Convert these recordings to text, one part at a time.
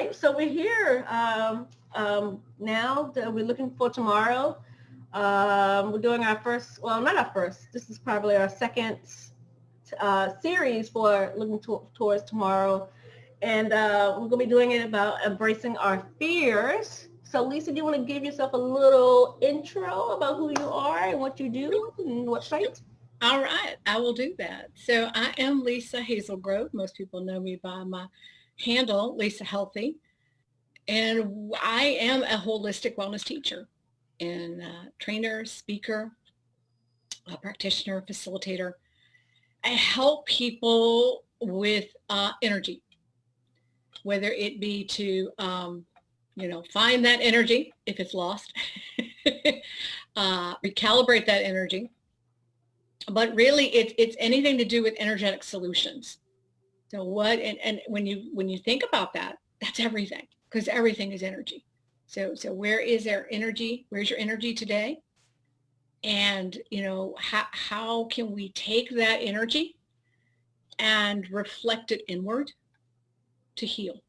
right, so we're here now. We're looking for tomorrow. We're doing our first, well, not our first. This is probably our second series for looking towards tomorrow, and we're gonna be doing it about embracing our fears. So, Lisa, do you want to give yourself a little intro about who you are and what you do and what site? All right, I will do that. So I am Lisa Hazelgrove. Most people know me by my handle, Lisa Healthy, and I am a holistic wellness teacher and trainer, speaker, a practitioner, facilitator. I help people with energy, whether it be to, find that energy if it's lost, recalibrate that energy, but really it's anything to do with energetic solutions. So what, and when you think about that, that's everything, because everything is energy. So where is their energy? Where's your energy today? And how can we take that energy and reflect it inward to heal?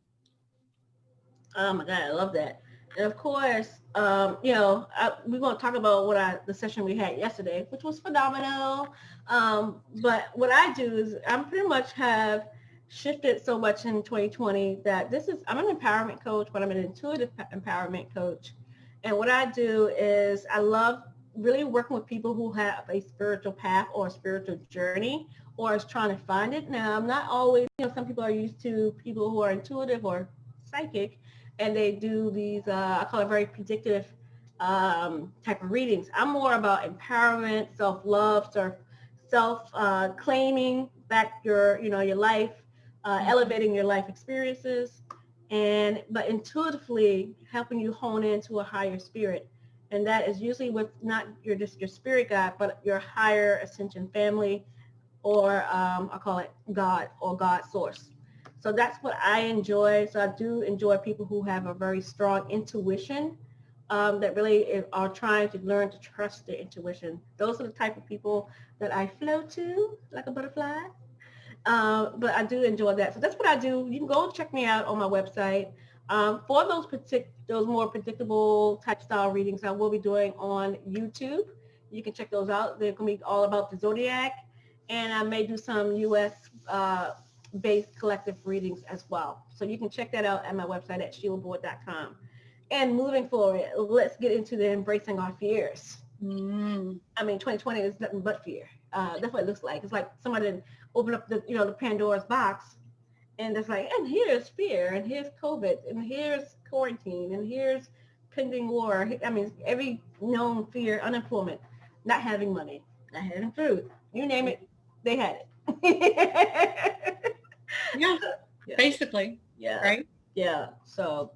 Oh my God, I love that. And of course, we're going to talk about the session we had yesterday, which was phenomenal. But what I do is I'm pretty much have shifted so much in 2020 that I'm an empowerment coach, but I'm an intuitive empowerment coach. And what I do is I love really working with people who have a spiritual path or a spiritual journey or is trying to find it. Now, I'm not always, some people are used to people who are intuitive or psychic, and they do these, I call it very predictive type of readings. I'm more about empowerment, self-love, self-claiming back your life, elevating your life experiences, but intuitively helping you hone into a higher spirit. And that is usually with not just your spirit guide, but your higher ascension family, or I call it God or God source. So that's what I enjoy. So I do enjoy people who have a very strong intuition, that really are trying to learn to trust their intuition. Those are the type of people that I flow to like a butterfly. But I do enjoy that. So that's what I do. You can go check me out on my website. For those more predictable type style readings, I will be doing on YouTube. You can check those out. They're going to be all about the zodiac, and I may do some U.S. Based collective readings as well. So you can check that out at my website at sheilaboard.com. And moving forward, let's get into the embracing our fears. I mean, 2020 is nothing but fear. That's what it looks like. It's like somebody opened up the Pandora's box, and it's like, and here's fear, and here's COVID, and here's quarantine, and here's pending war. I mean, every known fear, unemployment, not having money, not having food, you name it, they had it. Yeah, Yeah. basically, Yeah. right? Yeah. So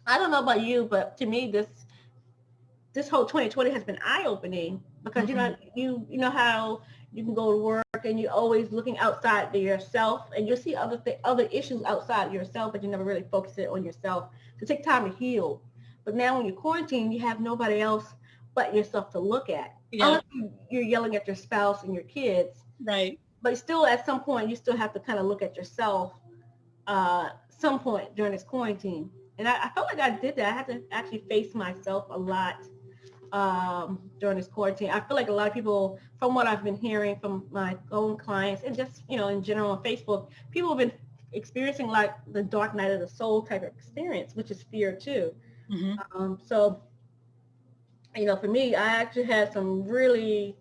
I don't know about you, but to me, this whole 2020 has been eye-opening because you know how you can go to work and you're always looking outside to yourself, and you'll see other issues outside yourself, but you never really focus it on yourself to take time to heal. But now when you're quarantined, you have nobody else but yourself to look at. Yeah, Unless you're yelling at your spouse and your kids, right. but still at some point you still have to kind of look at yourself some point during this quarantine. And I felt like I did that. I had to actually face myself a lot during this quarantine. I feel like a lot of people, from what I've been hearing from my own clients and just, in general on Facebook, people have been experiencing like the dark night of the soul type of experience, which is fear too. So, for me, I actually had some really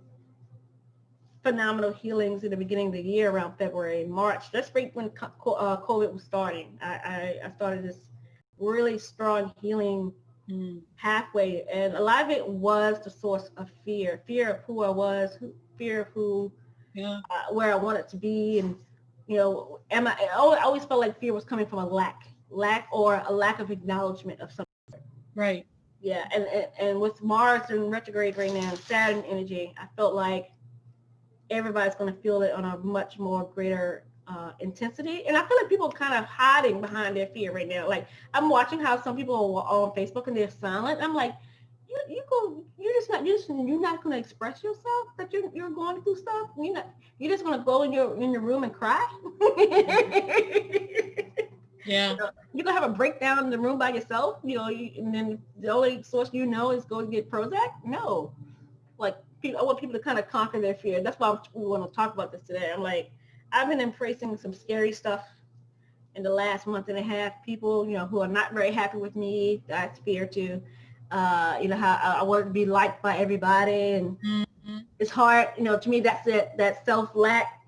phenomenal healings in the beginning of the year around February, March. That's right when COVID was starting. I started this really strong healing pathway, and a lot of it was the source of fear of who I was, fear of where I wanted to be, and I always felt like fear was coming from a lack or a lack of acknowledgement of something. Right. Yeah, and with Mars in retrograde right now, Saturn energy, I felt like everybody's going to feel it on a much more greater intensity. And I feel like people are kind of hiding behind their fear right now. Like I'm watching how some people are on Facebook and they're silent. I'm like, you're not going to express yourself that you're going through stuff. You're just going to go in your room and cry. Yeah. You're going to have a breakdown in the room by yourself, and then the only source is go get Prozac? No. Like, I want people to kind of conquer their fear. That's why we want to talk about this today. I'm like, I've been embracing some scary stuff in the last month and a half. People, who are not very happy with me, that's fear too. How I want to be liked by everybody, and Mm-hmm. it's hard. To me, that's it. That self-lack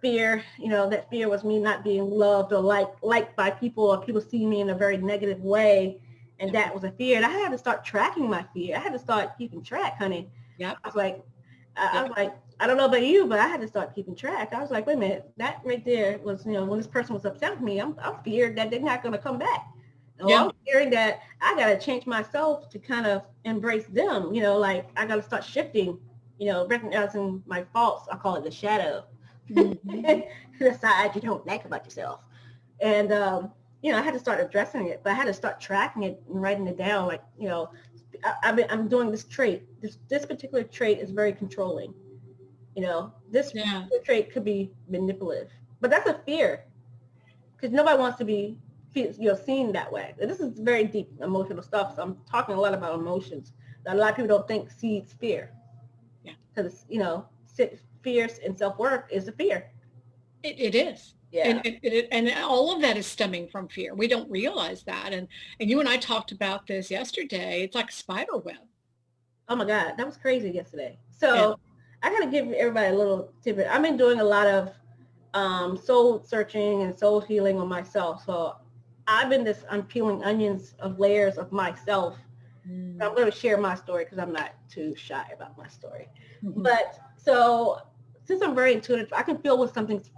fear. That fear was me not being loved or liked by people, or people seeing me in a very negative way, and that was a fear. And I had to start tracking my fear. I had to start keeping track, honey. Yep. I was like, I don't know about you, but I had to start keeping track. I was like, wait a minute, that right there was, when this person was upset with me, I'm feared that they're not going to come back. Yeah. I'm fearing that I got to change myself to kind of embrace them. Like I got to start shifting, recognizing my faults. I call it the shadow, Mm-hmm. the side you don't like about yourself. And, I had to start addressing it, but I had to start tracking it and writing it down. Like, I'm doing this trait. This particular trait is very controlling. This trait could be manipulative, but that's a fear because nobody wants to be, seen that way. And this is very deep emotional stuff. So I'm talking a lot about emotions that a lot of people don't think seeds fear. Yeah. Because, fears and self-worth is a fear. It is. Yeah. And all of that is stemming from fear. We don't realize that. And you and I talked about this yesterday. It's like a spider web. Oh my God, that was crazy yesterday. So I got to give everybody a little tidbit. I've been doing a lot of soul searching and soul healing on myself. So I'm peeling onions of layers of myself. I'm going to share my story because I'm not too shy about my story. Mm-hmm. But so since I'm very intuitive, I can feel when something's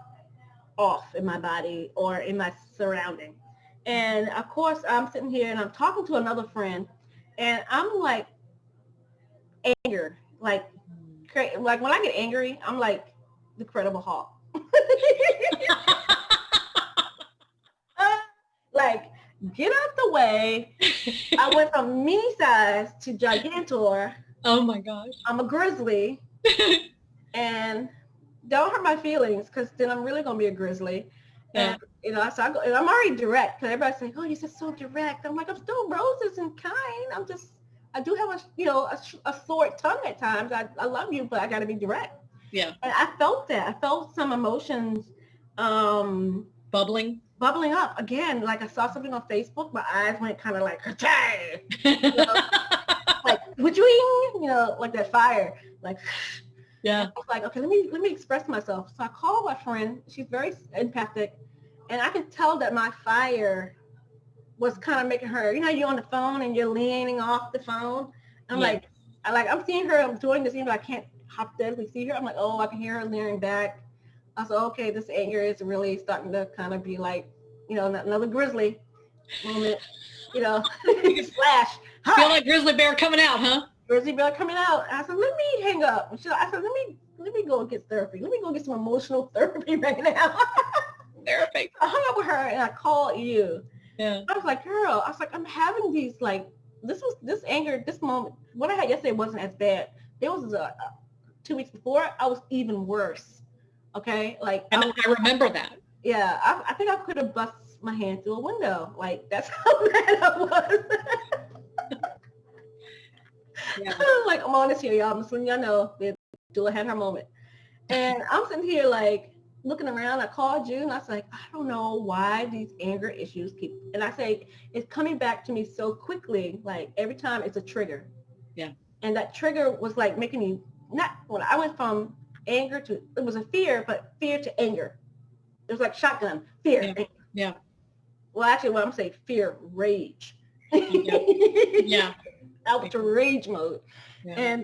off in my body or in my surrounding. And of course, I'm sitting here and I'm talking to another friend and I'm like anger, like when I get angry, I'm like the Incredible Hulk. Like, get out the way. I went from mini size to gigantor. Oh my gosh. I'm a grizzly. And don't hurt my feelings because then I'm really going to be a grizzly. And, so I'm already direct because everybody's saying, oh, you're just so direct. I'm like, I'm still roses and kind. I do have a sword tongue at times. I love you, but I got to be direct. Yeah. And I felt that. I felt some emotions bubbling up again. Like I saw something on Facebook. My eyes went kind of like, like, would you even, like that fire, like, yeah. I was like, okay, let me express myself. So I called my friend. She's very empathic. And I could tell that my fire was kind of making her, you're on the phone and you're leaning off the phone. I'm I'm seeing her, I'm doing this, I can't hypothetically see her. I'm like, oh, I can hear her leering back. I said, okay, this anger is really starting to kind of be like, another grizzly moment, splash. Hi. Feel like grizzly bear coming out, huh? Grizzly bear coming out. I said, let me hang up. I said, let me go get therapy. Let me go get some emotional therapy right now. Therapy. I hung up with her and I called you. Yeah. I was like, girl, I'm having these, like, this anger, this moment, what I had yesterday wasn't as bad. It was 2 weeks before, I was even worse. Okay? Like, and I remember that. Yeah. I think I could have busted my hand through a window. Like, that's how bad I was. Yeah. Like, I'm honest here, y'all. I'm just letting y'all know that Dula had her moment. And I'm sitting here, like, looking around. I called you, and I was like, I don't know why these anger issues keep, and I say, it's coming back to me so quickly. Like, every time it's a trigger. Yeah. And that trigger was, like, making me, when I went from anger to, it was a fear, but fear to anger. It was like shotgun, fear. Yeah. Anger. Yeah. Well, actually, what I'm saying, fear, rage. Yeah. Yeah. Out to rage mode. Yeah. And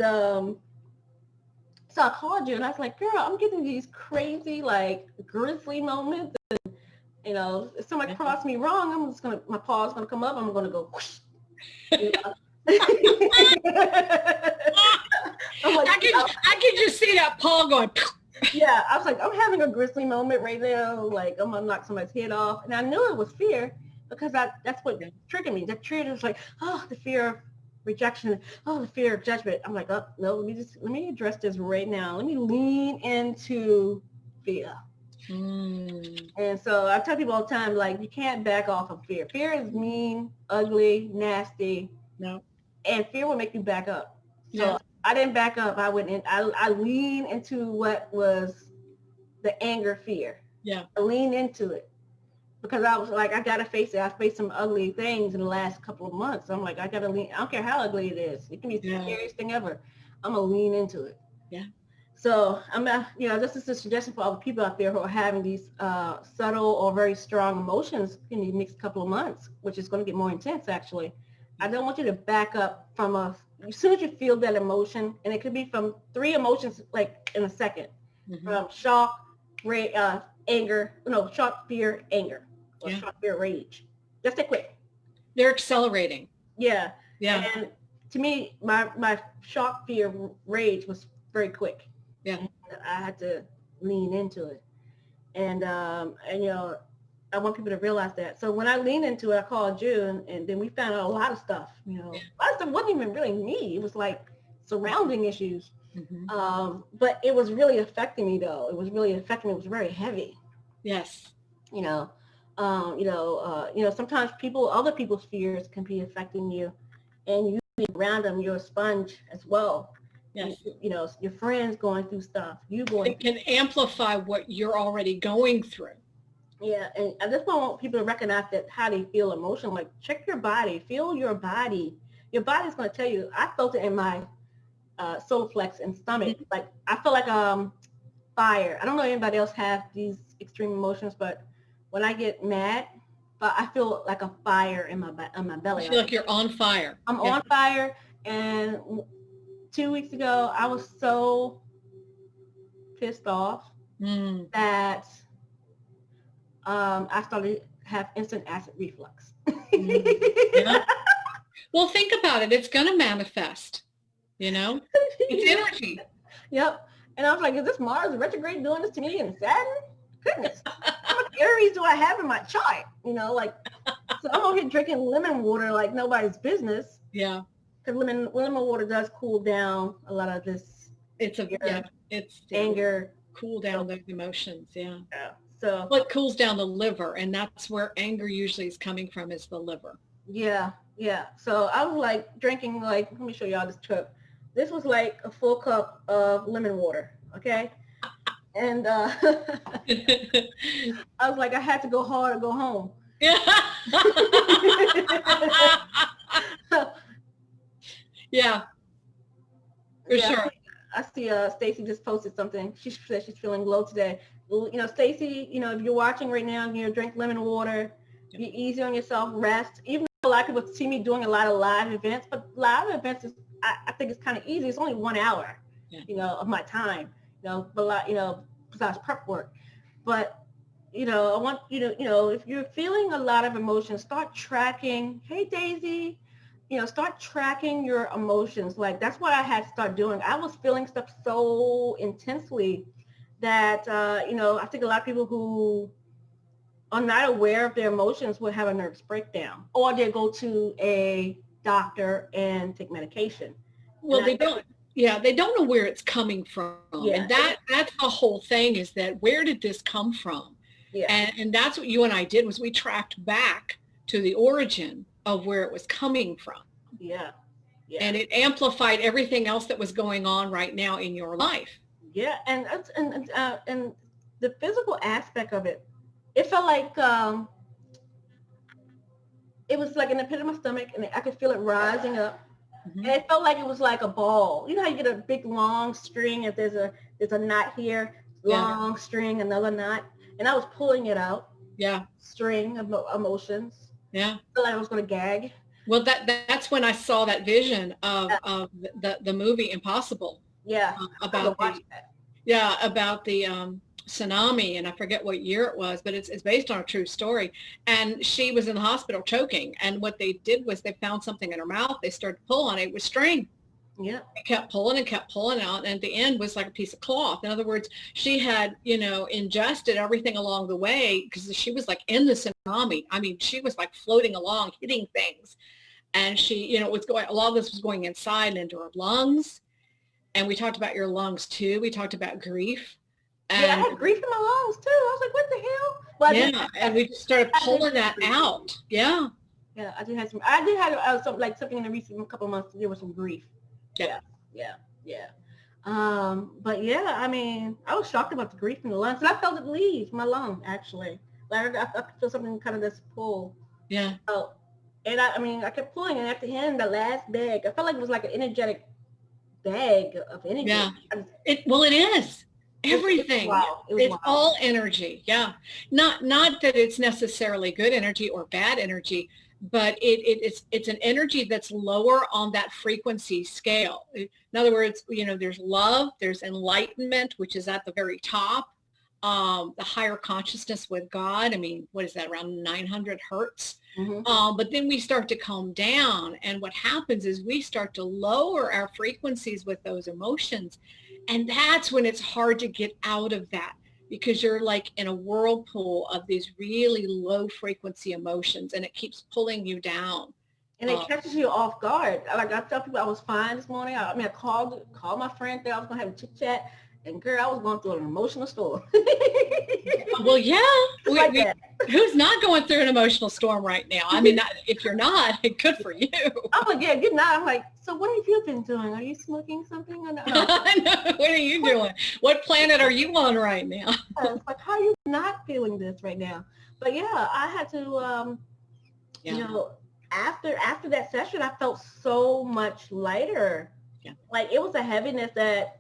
so I called you and I was like, girl, I'm getting these crazy, like, grizzly moments. And, if somebody crossed me wrong, my paw's going to come up. I'm going to go, whoosh. Like, I can just see that paw going. Yeah, I was like, I'm having a grizzly moment right now. Like, I'm going to knock somebody's head off. And I knew it was fear because that's what triggered me. That triggered was like, oh, the fear of rejection. Oh, the fear of judgment. I'm like, oh, no, let me address this right now. Let me lean into fear. Mm. And so I tell people all the time, like, you can't back off of fear. Fear is mean, ugly, nasty, No. and fear will make you back up. Yeah. So I didn't back up. I went in. I leaned into what was the anger, fear. Yeah. I leaned into it because I was like, I gotta face it. I faced some ugly things in the last couple of months. I'm like, I gotta lean. I don't care how ugly it is. It can be the Yeah. scariest thing ever. I'm gonna lean into it. Yeah. So this is a suggestion for other people out there who are having these subtle or very strong emotions in the next couple of months, which is going to get more intense actually. I don't want you to back up from as soon as you feel that emotion, and it could be from 3 emotions like in a second, from shock, shock, fear, anger, or Yeah. shock, fear, rage. Just that quick. They're accelerating. Yeah. Yeah. And to me, my shock, fear, rage was very quick. Yeah. And I had to lean into it. And I want people to realize that. So when I leaned into it, I called you, and then we found out a lot of stuff. Yeah. A lot of stuff wasn't even really me. It was like surrounding issues. Mm-hmm. But it was really affecting me, though. It was really affecting me. It was very heavy. Yes. Sometimes other people's fears can be affecting you, and you being around them, you're a sponge as well. Yes. Your friends going through stuff, It can amplify what you're already going through. Yeah, and I just want people to recognize that how they feel emotionally. Like, check your body, feel your body. Your body's going to tell you. I felt it in my solar flex and stomach. Like, I feel like fire. I don't know if anybody else have these extreme emotions, but when I get mad, I feel like a fire in my belly. I feel like you're on fire. I'm on fire. And 2 weeks ago, I was so pissed off that I started to have instant acid reflux. Yeah. Well, think about it. It's going to manifest, It's energy. Yep. And I was like, is this Mars retrograde doing this to me and Saturn? Goodness. How much Aries do I have in my chart? So I'm over here drinking lemon water like nobody's business. Yeah. Because lemon water does cool down a lot of this. It's anger. Cool down those emotions. Yeah. So it cools down the liver, and that's where anger usually is coming from, is the liver. Yeah. So I was like drinking, like, let me show y'all this cup. This was like a full cup of lemon water. Okay. And I was like, I had to go hard or go home. Yeah. For sure. I see Stacy just posted something. She said she's feeling low today. Stacy, if you're watching right now, drink lemon water, be easy on yourself, rest. Even though a lot of people see me doing a lot of live events, but live events is, I think it's kind of easy. It's only 1 hour, of my time, besides prep work. But, I want you to, if you're feeling a lot of emotions, start tracking. Hey, Daisy. Start tracking your emotions. Like, that's what I had to start doing. I was feeling stuff so intensely that, I think a lot of people who are not aware of their emotions will have a nervous breakdown, or they go to a doctor and take medication. Well, they don't know where it's coming from. Yeah. And that's the whole thing, is that where did this come from? Yeah. And that's what you and I did, was we tracked back to the origin of where it was coming from. Yeah. And it amplified everything else that was going on right now in your life. Yeah. And the physical aspect of it, it felt like it was like in the pit of my stomach, and I could feel it rising up. Mm-hmm. And it felt like it was like a ball. You know how you get a big long string, if there's a knot here, long string, another knot, and I was pulling it out. Yeah. String of emotions. Yeah. I felt like I was going to gag. Well, that's when I saw that vision of the movie Impossible. Yeah. About the tsunami, and I forget what year it was, but it's based on a true story. And she was in the hospital choking, and what they did was they found something in her mouth. They started to pull on it. It was string. Yeah. They kept pulling out, and at the end was like a piece of cloth. In other words, she had, ingested everything along the way, because she was like in the tsunami. I mean, she was like floating along, hitting things. And she, a lot of this was going inside and into her lungs. And we talked about your lungs too. We talked about grief. Yeah, I And had grief in my lungs too. I was like, what the hell? Well, yeah, and we just started I did pulling have that grief. out. Yeah. Yeah, I did have some. I did have something in the recent couple of months. There was some grief. Yeah. Yeah, yeah, yeah. But yeah, I mean, I was shocked about the grief in the lungs, and I felt it leave my lung actually. Like I could feel something kind of this pull. Yeah. Oh, and I mean, I kept pulling, and at the end, the last bag, I felt like it was like an energetic bag of energy. Yeah. Well, it is. It was Everything. wild. It was It's wild. all energy. Yeah. Not that it's necessarily good energy or bad energy, but it's an energy that's lower on that frequency scale. In other words, there's love, there's enlightenment, which is at the very top. The higher consciousness with God. I mean, what is that, around 900 hertz? Mm-hmm. But then we start to calm down. And what happens is we start to lower our frequencies with those emotions. And that's when it's hard to get out of that, because you're like in a whirlpool of these really low frequency emotions, and it keeps pulling you down. And it catches you off guard. Like I tell people I was fine this morning. I mean, I called my friend there. I was gonna have a chit chat, and girl, I was going through an emotional storm. Well, yeah. Like that. Who's not going through an emotional storm right now? I mean, if you're not, good for you. I'm like, yeah, good night. I'm like, so what have you been doing? Are you smoking something or no? What are you doing? What planet are you on right now? It's like, how are you not feeling this right now? But yeah, I had to, after that session, I felt so much lighter. Yeah. Like it was a heaviness that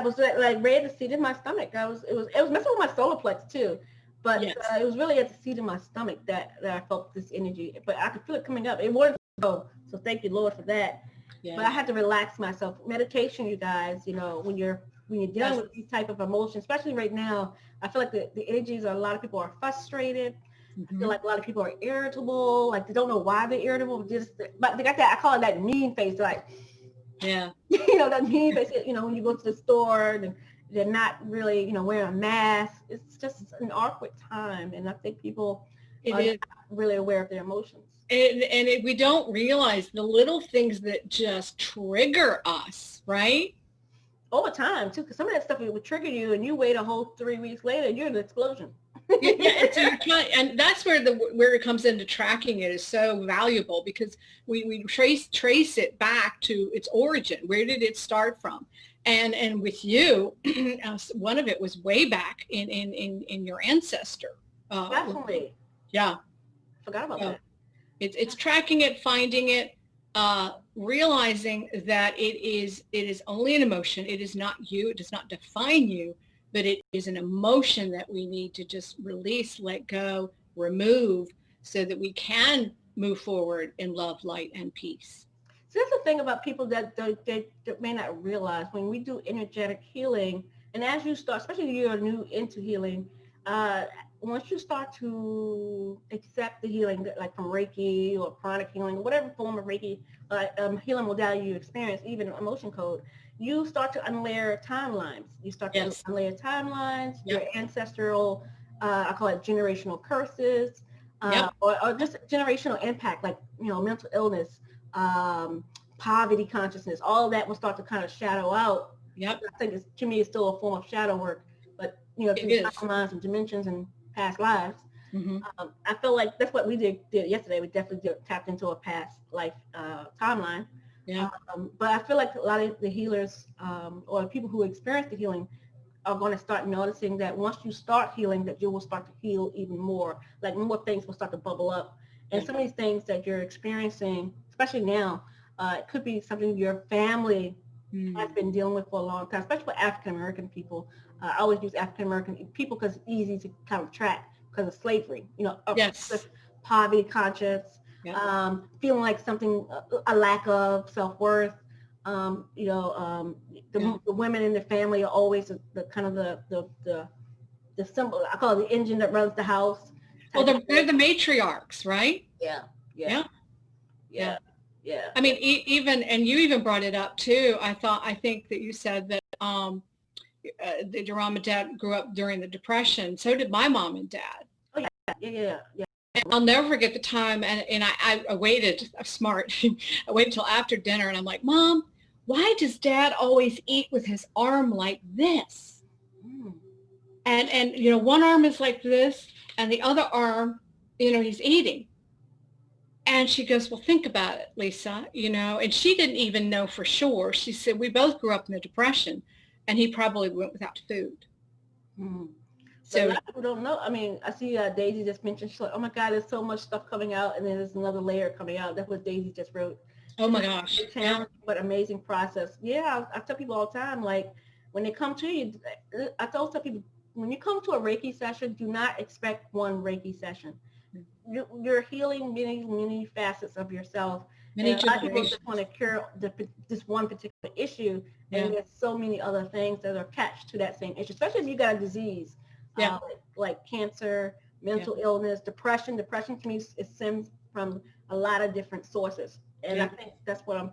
was like ready to seat in my stomach. It was messing with my solar plex too, but yes. It was really at the seat in my stomach that I felt this energy. But I could feel it coming up. It wanted to go, so thank you, Lord, for that. Yeah. But I had to relax myself. Meditation, you guys, when you're dealing with these type of emotions, especially right now, I feel like the energies are, a lot of people are frustrated. Mm-hmm. I feel like a lot of people are irritable, like they don't know why they're irritable, but they got that, I call it that mean face, like, yeah, that mean face, when you go to the store and they're not really, wearing a mask. It's just an awkward time, and I think people are not really aware of their emotions. And we don't realize the little things that just trigger us, right? Over time too, because some of that stuff would trigger you, and you wait a whole 3 weeks later, you're in an explosion. And that's where it comes into tracking it is so valuable, because we trace it back to its origin. Where did it start from? And with you, one of it was way back in your ancestor. Definitely. Yeah. Forgot about that. It's tracking it, finding it, realizing that it is only an emotion. It is not you. It does not define you, but it is an emotion that we need to just release, let go, remove, so that we can move forward in love, light, and peace. So that's the thing about people that may not realize, when we do energetic healing, and as you start, especially if you're new into healing, once you start to accept the healing, like from Reiki or pranic healing, whatever form of Reiki healing modality you experience, even emotion code, you start to unlayer timelines. You start to unlayer timelines, your ancestral, I call it generational curses, or just generational impact, like, mental illness, poverty consciousness, all of that will start to kind of shadow out. Yep. I think to me, it's still a form of shadow work, but, through timelines and dimensions and past lives. Mm-hmm. I feel like that's what we did yesterday. We definitely tapped into a past life timeline. Yeah. But I feel like a lot of the healers or the people who experience the healing are going to start noticing that once you start healing, that you will start to heal even more. Like more things will start to bubble up. And some of these things that you're experiencing, especially now, it could be something your family has been dealing with for a long time, especially for African-American people. I always use African-American people because it's easy to kind of track because of slavery, poverty conscious, feeling like something, a lack of self-worth. The women in the family are always the kind of the symbol. I call it the engine that runs the house. Well, they're the matriarchs, right? Yeah. I mean, and you even brought it up too. I think that you said that that your mom and dad grew up during the Depression. So did my mom and dad. Oh yeah. And I'll never forget the time, and I waited. I'm smart. I waited until after dinner, and I'm like, Mom, why does dad always eat with his arm like this? Mm. And you know, one arm is like this and the other arm, you know, he's eating. And she goes, well, think about it, Lisa, you know, and she didn't even know for sure. She said, we both grew up in the Depression and he probably went without food. Mm. But a So, lot of people don't know. I mean, I see Daisy just mentioned, she's like, oh my God, there's so much stuff coming out, and then there's another layer coming out. That's what Daisy just wrote. oh She my said, gosh. it's a Yeah. challenge, but amazing process. Yeah, I tell people all the time, like, when they come to you, I always tell people, when you come to a Reiki session, do not expect one Reiki session. You're healing many, many facets of yourself. And Many a lot of people generations. just want to cure this one particular issue, Yeah. and there's so many other things that are attached to that same issue, especially if you got a disease Yeah. like cancer, Yeah. mental illness, depression. Depression to me is stems from a lot of different sources, and I Yeah. think that's what I'm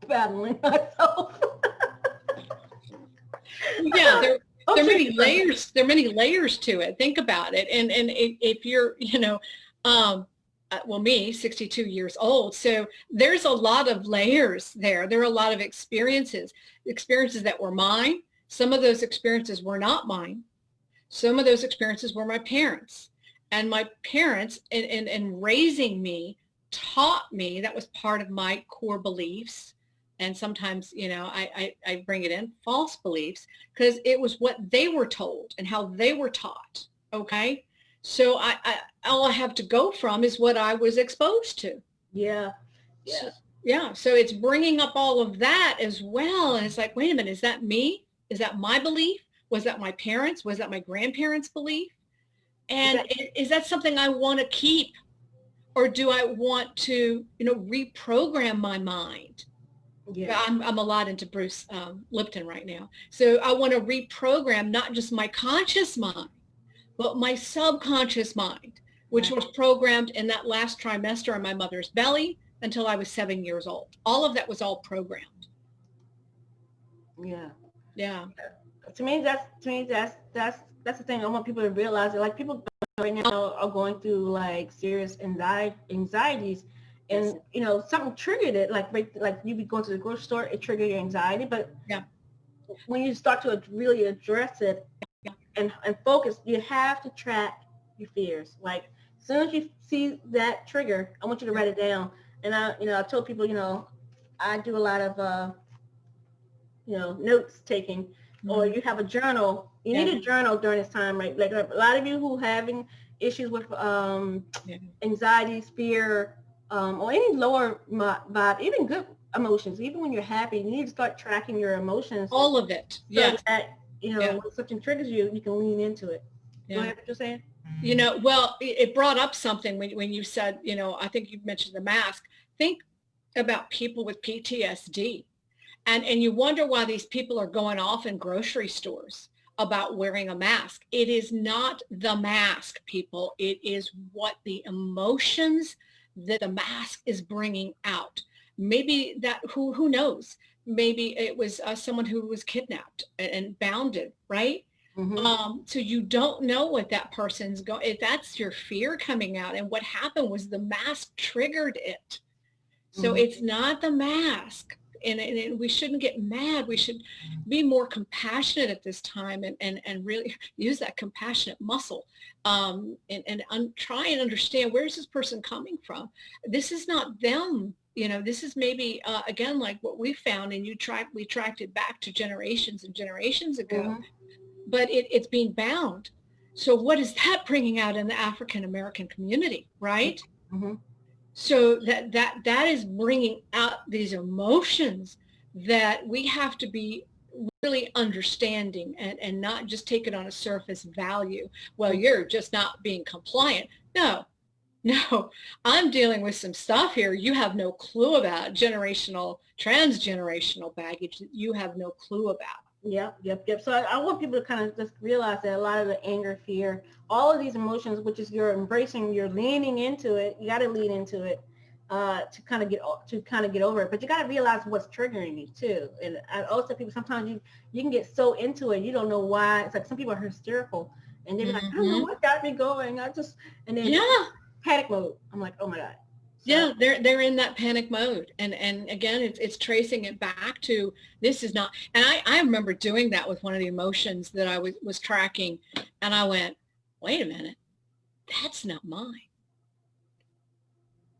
battling myself. Yeah. There are Okay. many layers. There are many layers to it. Think about it. And if you're, you know, well, me, 62 years old. So there's a lot of layers there. There are a lot of experiences that were mine. Some of those experiences were not mine. Some of those experiences were my parents. And my parents in raising me taught me, that was part of my core beliefs. And sometimes, you know, I bring it in, false beliefs, because it was what they were told and how they were taught. Okay. So all I have to go from is what I was exposed to. Yeah. So, Yeah. yeah. So it's bringing up all of that as well. And it's like, wait a minute, is that me? Is that my belief? Was that my parents? Was that my grandparents' belief? And That, is that something I want to keep? Or do I want to, you know, reprogram my mind? yeah. I'm a lot into Bruce Lipton right now. So I want to reprogram not just my conscious mind, but my subconscious mind, which Right. was programmed in that last trimester in my mother's belly until I was 7 years old. All of that was all programmed. Yeah. Yeah. To me, that's the thing. I want people to realize that, like, people right now are going through like serious anxieties, Yes. and something triggered it. Like you be going to the grocery store, it triggered your anxiety. But Yeah. when you start to really address it Yeah. and focus, you have to track your fears. Like, as soon as you see that trigger, I want you to Yeah. write it down. And I told people, I do a lot of notes taking, or Mhm. you have a journal. You Yeah. need a journal during this time, right? Like, a lot of you who having issues with Yeah. anxieties, fear, or any lower vibe, even good emotions, even when you're happy, you need to start tracking your emotions All of it. so Yes. that, Yeah. when something triggers you, you can lean into it. Go Yeah. ahead, what you're saying? You know, well, it brought up something when you said, you know, I think you mentioned the mask. Think about people with PTSD. And you wonder why these people are going off in grocery stores about wearing a mask. It is not the mask, people. It is what the emotions that the mask is bringing out. Maybe that, who knows? Maybe it was someone who was kidnapped and bounded, right? Mm-hmm. So you don't know what that person's going, if that's your fear coming out. And what happened was the mask triggered it. So Mm-hmm. it's not the mask. And we shouldn't get mad. We should be more compassionate at this time and really use that compassionate muscle and try and understand, where's this person coming from? This is not them. You know, this is maybe, again, like what we found, and we tracked it back to generations and generations ago, Mm-hmm. but it's being bound. So what is that bringing out in the African American community, right? Mm-hmm. So that is bringing out these emotions that we have to be really understanding and not just take it on a surface value. Well, you're just not being compliant. No, no, I'm dealing with some stuff here you have no clue about, transgenerational baggage that you have no clue about. Yep. So I want people to kind of just realize that a lot of the anger, fear, all of these emotions, which is you're embracing, you're leaning into it. You got to lean into it to kind of get over it. But you got to realize what's triggering you too. And I also people sometimes you can get so into it, you don't know why. It's like some people are hysterical and they're like, I don't know Mm-hmm. what got me going. And then Yeah. panic mode. I'm like, oh my God. So Yeah, they're in that panic mode. And again, it's tracing it back to this is not, and I remember doing that with one of the emotions that I was tracking, and I went, wait a minute, that's not mine.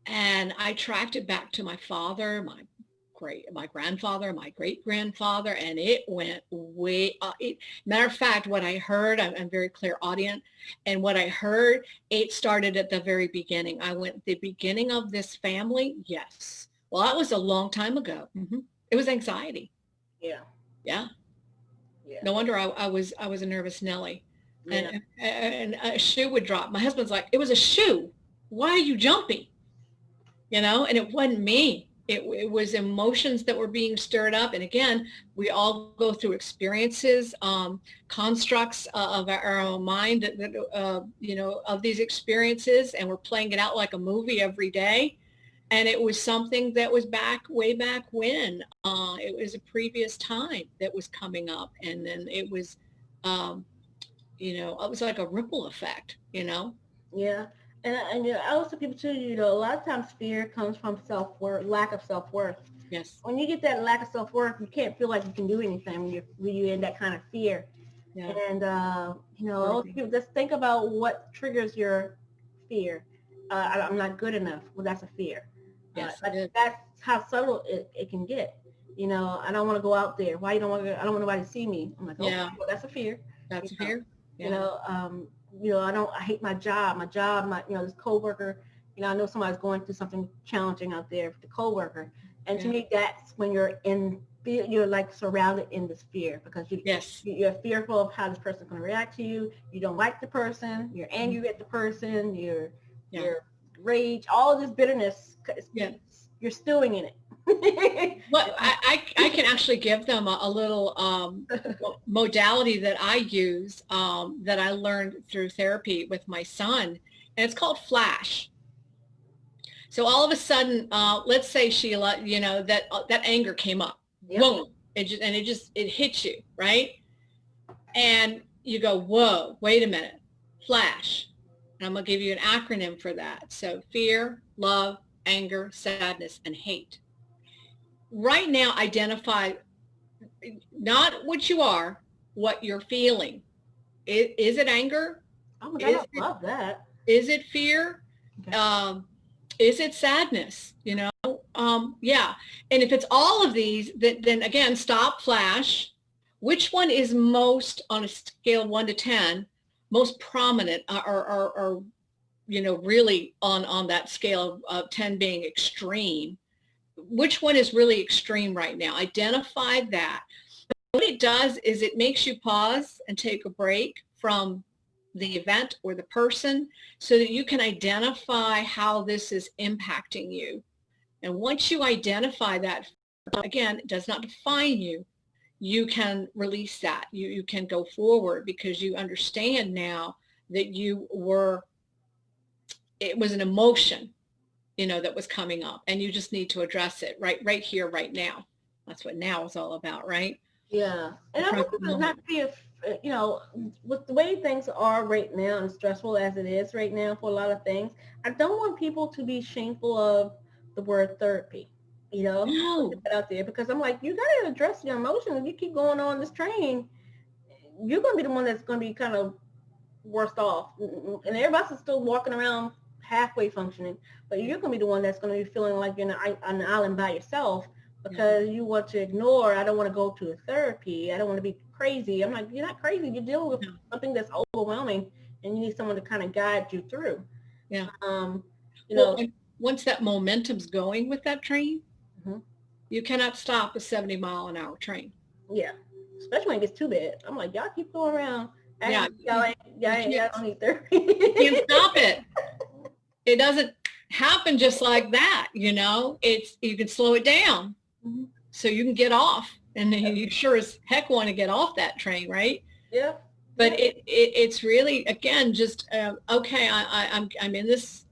And I tracked it back to my father, my grandfather, my great grandfather, and it went way. Matter of fact, what I heard, I'm very clairaudient, and what I heard, it started at the very beginning. I went the beginning of this family. Yes, well, that was a long time ago. It was anxiety. yeah, Yeah, yeah, no wonder I was a nervous Nelly, yeah, and a shoe would drop. My husband's like, it was a shoe. Why are you jumping? And it wasn't me. It was emotions that were being stirred up. And again, we all go through experiences, constructs of our own mind of these experiences, and we're playing it out like a movie every day. And it was something that was way back when. It was a previous time that was coming up. And then it was, it was like a ripple effect. yeah. And I also people too, a lot of times fear comes from self-worth, lack of self-worth. Yes. When you get that lack of self-worth, you can't feel like you can do anything when you're in that kind of fear. Yeah. And also people just think about what triggers your fear. I'm not good enough. Well, that's a fear. Yes. That's how subtle it can get. I don't want to go out there. Why you don't want to? I don't want nobody to see me. I'm like, okay, Yeah. well, that's a fear. That's You a know, fear. Yeah. I hate my job. This coworker. I know somebody's going through something challenging out there with the coworker. And to me, that's when you're in fear. You're like surrounded in this fear because you're fearful of how this person's going to react to you. You don't like the person. You're angry at the person. You're rage. All of this bitterness. You're stewing in it. Well, I can actually give them a little modality that I use that I learned through therapy with my son, and it's called flash. So all of a sudden, let's say, Sheila, that anger came up, boom, it hits you, right? And you go, whoa, wait a minute, flash. And I'm gonna give you an acronym for that. So fear, love, anger, sadness, and hate. Right now, identify not what you are, what you're feeling. Is it anger? Oh my God, I love that. Is it fear? Okay. Is it sadness? Yeah. And if it's all of these, then again, stop, flash. Which one is most, on a scale of 1 to 10, most prominent or really on that scale of 10 being extreme? Which one is really extreme right now? Identify that. What it does is it makes you pause and take a break from the event or the person so that you can identify how this is impacting you. And once you identify that, again, it does not define you. You can release that. You can go forward because you understand now that it was an emotion, that was coming up, and you just need to address it right here, right now. That's what now is all about, right? Yeah. And I want people not to be, with the way things are right now and stressful as it is right now for a lot of things, I don't want people to be shameful of the word therapy. No. Put that out there because I'm like, you got to address your emotions. If you keep going on this train, you're going to be the one that's going to be kind of worse off. And everybody else is still walking around halfway functioning, but you're going to be the one that's going to be feeling like you're on an island by yourself because you want to ignore, I don't want to go to a therapy. I don't want to be crazy. I'm like, you're not crazy. You're dealing with something that's overwhelming and you need someone to kind of guide you through. Yeah. Once that momentum's going with that train, you cannot stop a 70-mile-an-hour train. Yeah. Especially when it gets too bad. I'm like, y'all keep going around. Y'all don't need therapy. You can't stop it. It doesn't happen just like that, you can slow it down so you can get off, and you sure as heck want to get off that train, right? Yeah. But it's really, again, just okay, I'm in this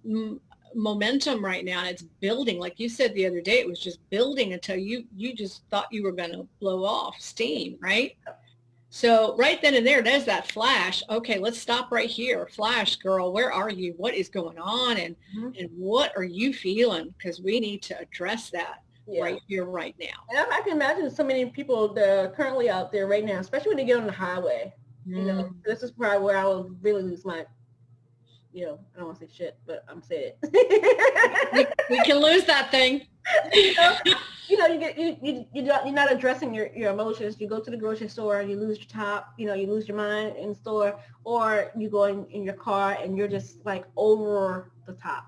momentum right now, and it's building. Like you said the other day, it was just building until you just thought you were going to blow off steam, right? So right then and there's that flash. Okay, let's stop right here. Flash, girl, where are you? What is going on? Mhm. And what are you feeling? Because we need to address that Yeah. right here, right now. And I can imagine so many people that are currently out there right now, especially when they get on the highway. Mm. This is probably where I will really lose my, I don't want to say shit, but I'm saying it. We can lose that thing. you know, you get you're not addressing your emotions. You go to the grocery store, you lose your top, you lose your mind in the store, or you go in your car and you're just like over the top,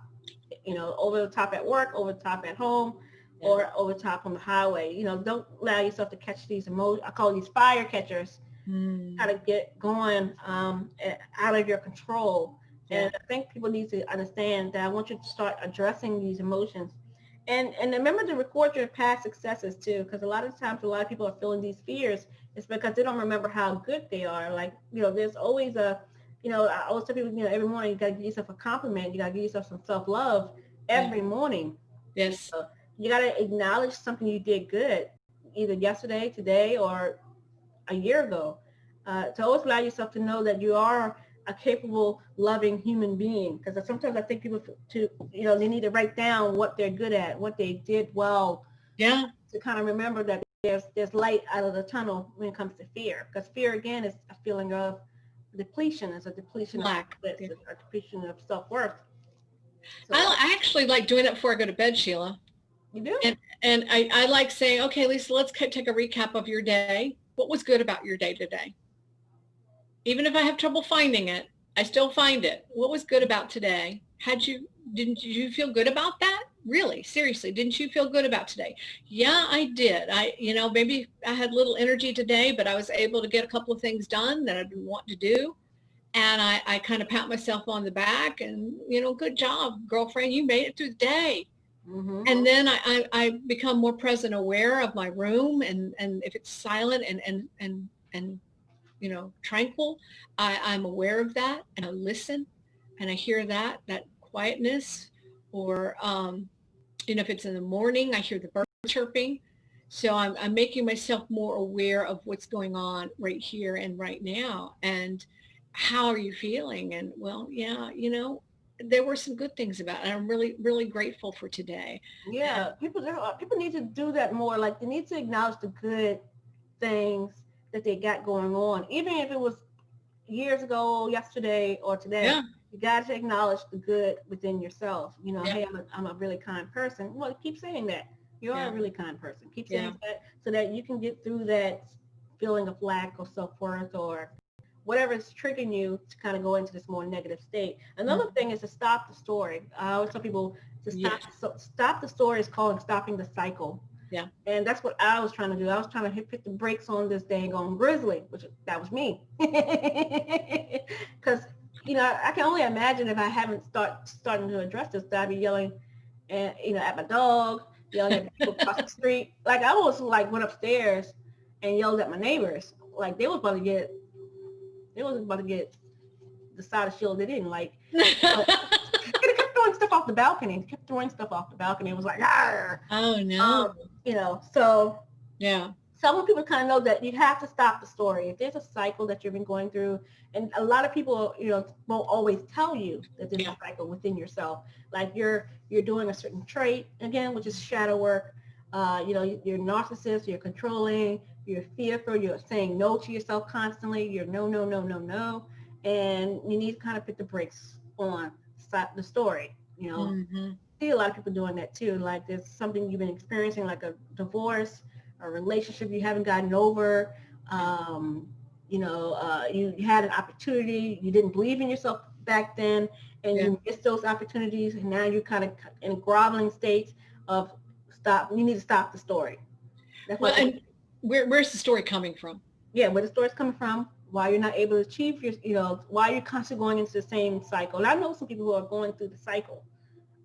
over the top at work, over the top at home, Yeah. or over the top on the highway. Don't allow yourself to catch these emotions. I call these fire catchers. Mm. Kind of get going out of your control. Yeah. And I think people need to understand that I want you to start addressing these emotions. And remember to record your past successes too, because a lot of times a lot of people are feeling these fears. It's because they don't remember how good they are. Like, there's always I always tell people, every morning you got to give yourself a compliment. You got to give yourself some self-love every morning. Yes. You got to acknowledge something you did good, either yesterday, today, or a year ago. To always allow yourself to know that you are a capable, loving human being. Because sometimes I think people they need to write down what they're good at, what they did well. Yeah. To kind of remember that there's light out of the tunnel when it comes to fear. Because fear again is a feeling of depletion. It's a depletion of Lack. it's Yeah. a depletion of self-worth. So I actually like doing it before I go to bed, Sheila. you do. And I like saying, okay, Lisa, let's take a recap of your day. What was good about your day today? Even if I have trouble finding it, I still find it. What was good about today? Didn't you feel good about that? Really, seriously, didn't you feel good about today? Yeah, I did. Maybe I had little energy today, but I was able to get a couple of things done that I didn't want to do. And I kind of pat myself on the back and, good job, girlfriend, you made it through the day. Mm-hmm. And then I become more present aware of my room and if it's silent and tranquil, I'm aware of that and I listen and I hear that quietness or, if it's in the morning, I hear the birds chirping. So I'm making myself more aware of what's going on right here and right now. And how are you feeling? And well, yeah, there were some good things about it. I'm really, really grateful for today. Yeah, people need to do that more. Like they need to acknowledge the good things that they got going on, even if it was years ago, yesterday, or today. Yeah. You got to acknowledge the good within yourself. Yeah. Hey, I'm a really kind person. Well, keep saying that. You are Yeah. a really kind person. Keep Yeah. saying that so that you can get through that feeling of lack or self-worth or whatever is triggering you to kind of go into this more negative state. Another thing is to stop the story. I always tell people to Yes. stop the story is called stopping the cycle. Yeah. And that's what I was trying to do. I was trying to hit the brakes on this dang on grizzly, which that was me. Because, I can only imagine if I haven't starting to address this, that I'd be yelling at my dog, yelling at people across the street. Like I almost like went upstairs and yelled at my neighbors. Like they was about to get the side of Sheila they didn't like. They kept throwing stuff off the balcony. It was like, Arr! Oh no. So Yeah. some people kind of know that you have to stop the story. If there's a cycle that you've been going through, and a lot of people, won't always tell you that there's a cycle within yourself. Like you're doing a certain trait, again, which is shadow work. You're narcissist, you're controlling, you're fearful, you're saying no to yourself constantly. You're no, no, no, no, no. And you need to kind of put the brakes on, stop the story. Mm-hmm. See a lot of people doing that too. Like there's something you've been experiencing, like a divorce, a relationship you haven't gotten over. You had an opportunity, you didn't believe in yourself back then, and you missed those opportunities, and now you're kind of in groveling states of stop. You need to stop the story. That's Well, what. and where's the story coming from? Yeah, where the story's coming from, why you're not able to achieve why you're constantly going into the same cycle. And I know some people who are going through the cycle.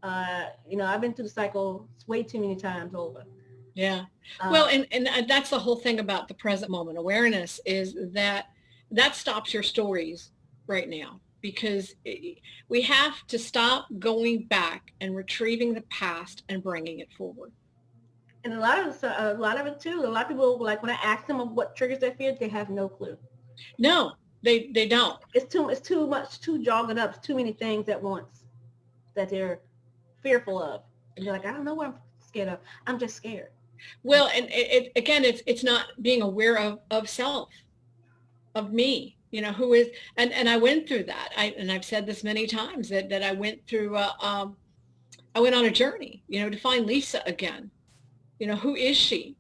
I've been through the cycle way too many times over. Yeah. Well, and that's the whole thing about the present moment awareness is that stops your stories right now because we have to stop going back and retrieving the past and bringing it forward. And a lot of it too, a lot of people, like when I ask them what triggers their fear, they have no clue. No, they don't. It's too much, too jogged up, too many things at once that they're fearful of. And you're like, I don't know what I'm scared of. I'm just scared. Well, and again, it's not being aware of self, of me, who is, and I went through that. And I've said this many times that I went through, I went on a journey, to find Lisa again. Who is she?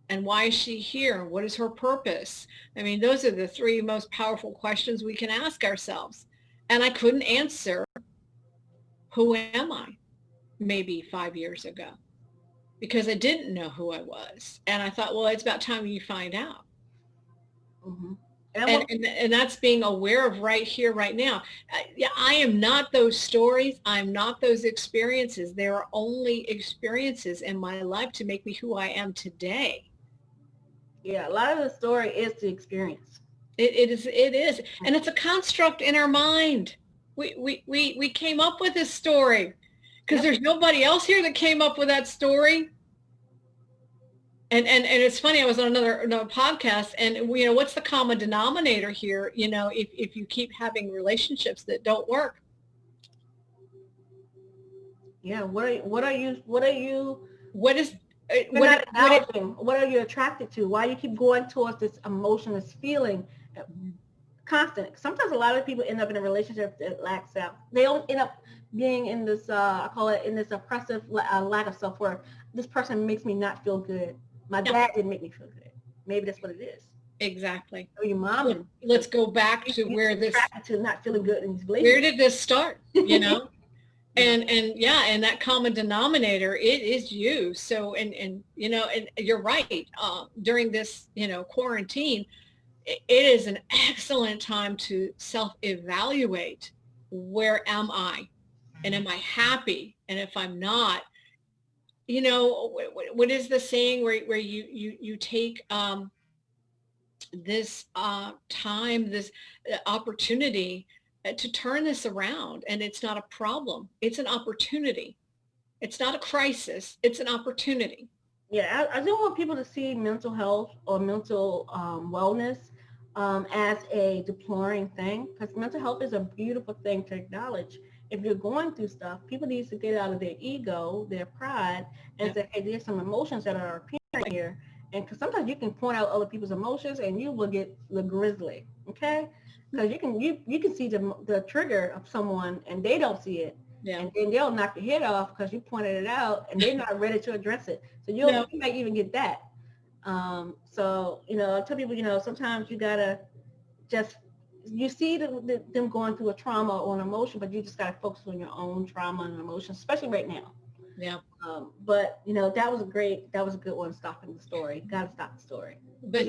And why is she here? What is her purpose? I mean, those are the three most powerful questions we can ask ourselves. And I couldn't answer, who am I? Maybe 5 years ago, because I didn't know who I was. And I thought, well, it's about time you find out. Mm-hmm. And that's being aware of right here, right now. Yeah, I am not those stories. I'm not those experiences. There are only experiences in my life to make me who I am today. Yeah, a lot of the story is the experience. It is. And it's a construct in our mind. We came up with this story because there's nobody else here that came up with that story. And it's funny, I was on another podcast, and what's the common denominator here? If you keep having relationships that don't work. Yeah, what are you what are you attracted to? Why you keep going towards this emotion, this feeling, constant? Sometimes a lot of people end up in a relationship that lacks self. They don't end up being in this, I call it, in this oppressive lack of self-worth. This person makes me not feel good. My dad didn't make me feel good. Maybe that's what it is. Exactly. Or your mom didn't. Let's go back to where this, to not feeling good in these relationships. Where did this start? And that common denominator, it is you. So, and you're right. During this, quarantine, it is an excellent time to self-evaluate. Where am I? And am I happy? And if I'm not, what is the saying where you take this time, this opportunity to turn this around, and it's not a problem. It's an opportunity. It's not a crisis. It's an opportunity. Yeah, I don't want people to see mental health or mental wellness as a deploring thing, because mental health is a beautiful thing to acknowledge. If you're going through stuff, people need to get out of their ego, their pride, and say, hey, there's some emotions that are appearing here. And because sometimes you can point out other people's emotions and you will get the grizzly, okay? Because you can see the trigger of someone and they don't see it. Yeah. And then they'll knock your head off because you pointed it out and they're not ready to address it. So you might even get that. So, I tell people, sometimes you gotta just, you see them going through a trauma or an emotion, but you just gotta focus on your own trauma and emotions, especially right now. Yeah. But that was a good one, stopping the story. Gotta stop the story. But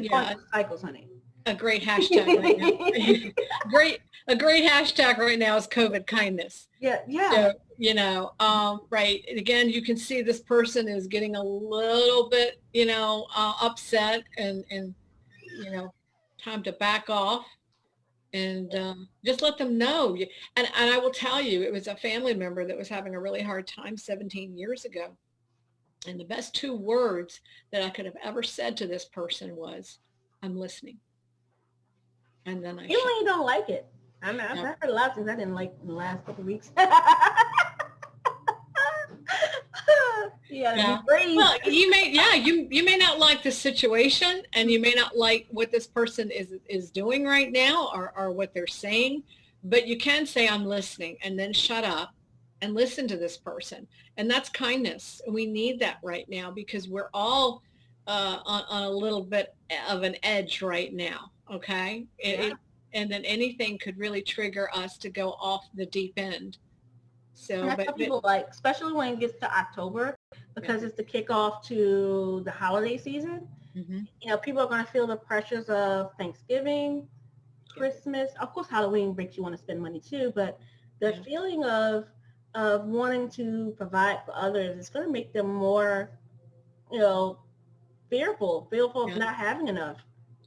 cycles, honey. A great hashtag right now. A great hashtag right now is COVID kindness. Yeah. So, right. And again, you can see this person is getting a little bit, upset and time to back off and just let them know. And I will tell you, it was a family member that was having a really hard time 17 years ago. And the best 2 words that I could have ever said to this person was, I'm listening. And then even when you don't like it. I've heard a lot of things I didn't like in the last couple of weeks. Yeah. Well, you may not like the situation, and you may not like what this person is doing right now or what they're saying, but you can say, I'm listening, and then shut up and listen to this person. And that's kindness. We need that right now because we're all on a little bit of an edge right now. Okay. And then anything could really trigger us to go off the deep end. So, and that's what people like, especially when it gets to October, because it's the kickoff to the holiday season. Mm-hmm. People are going to feel the pressures of Thanksgiving, Christmas. Of course, Halloween makes you want to spend money too, but the feeling of wanting to provide for others is going to make them more, fearful of not having enough.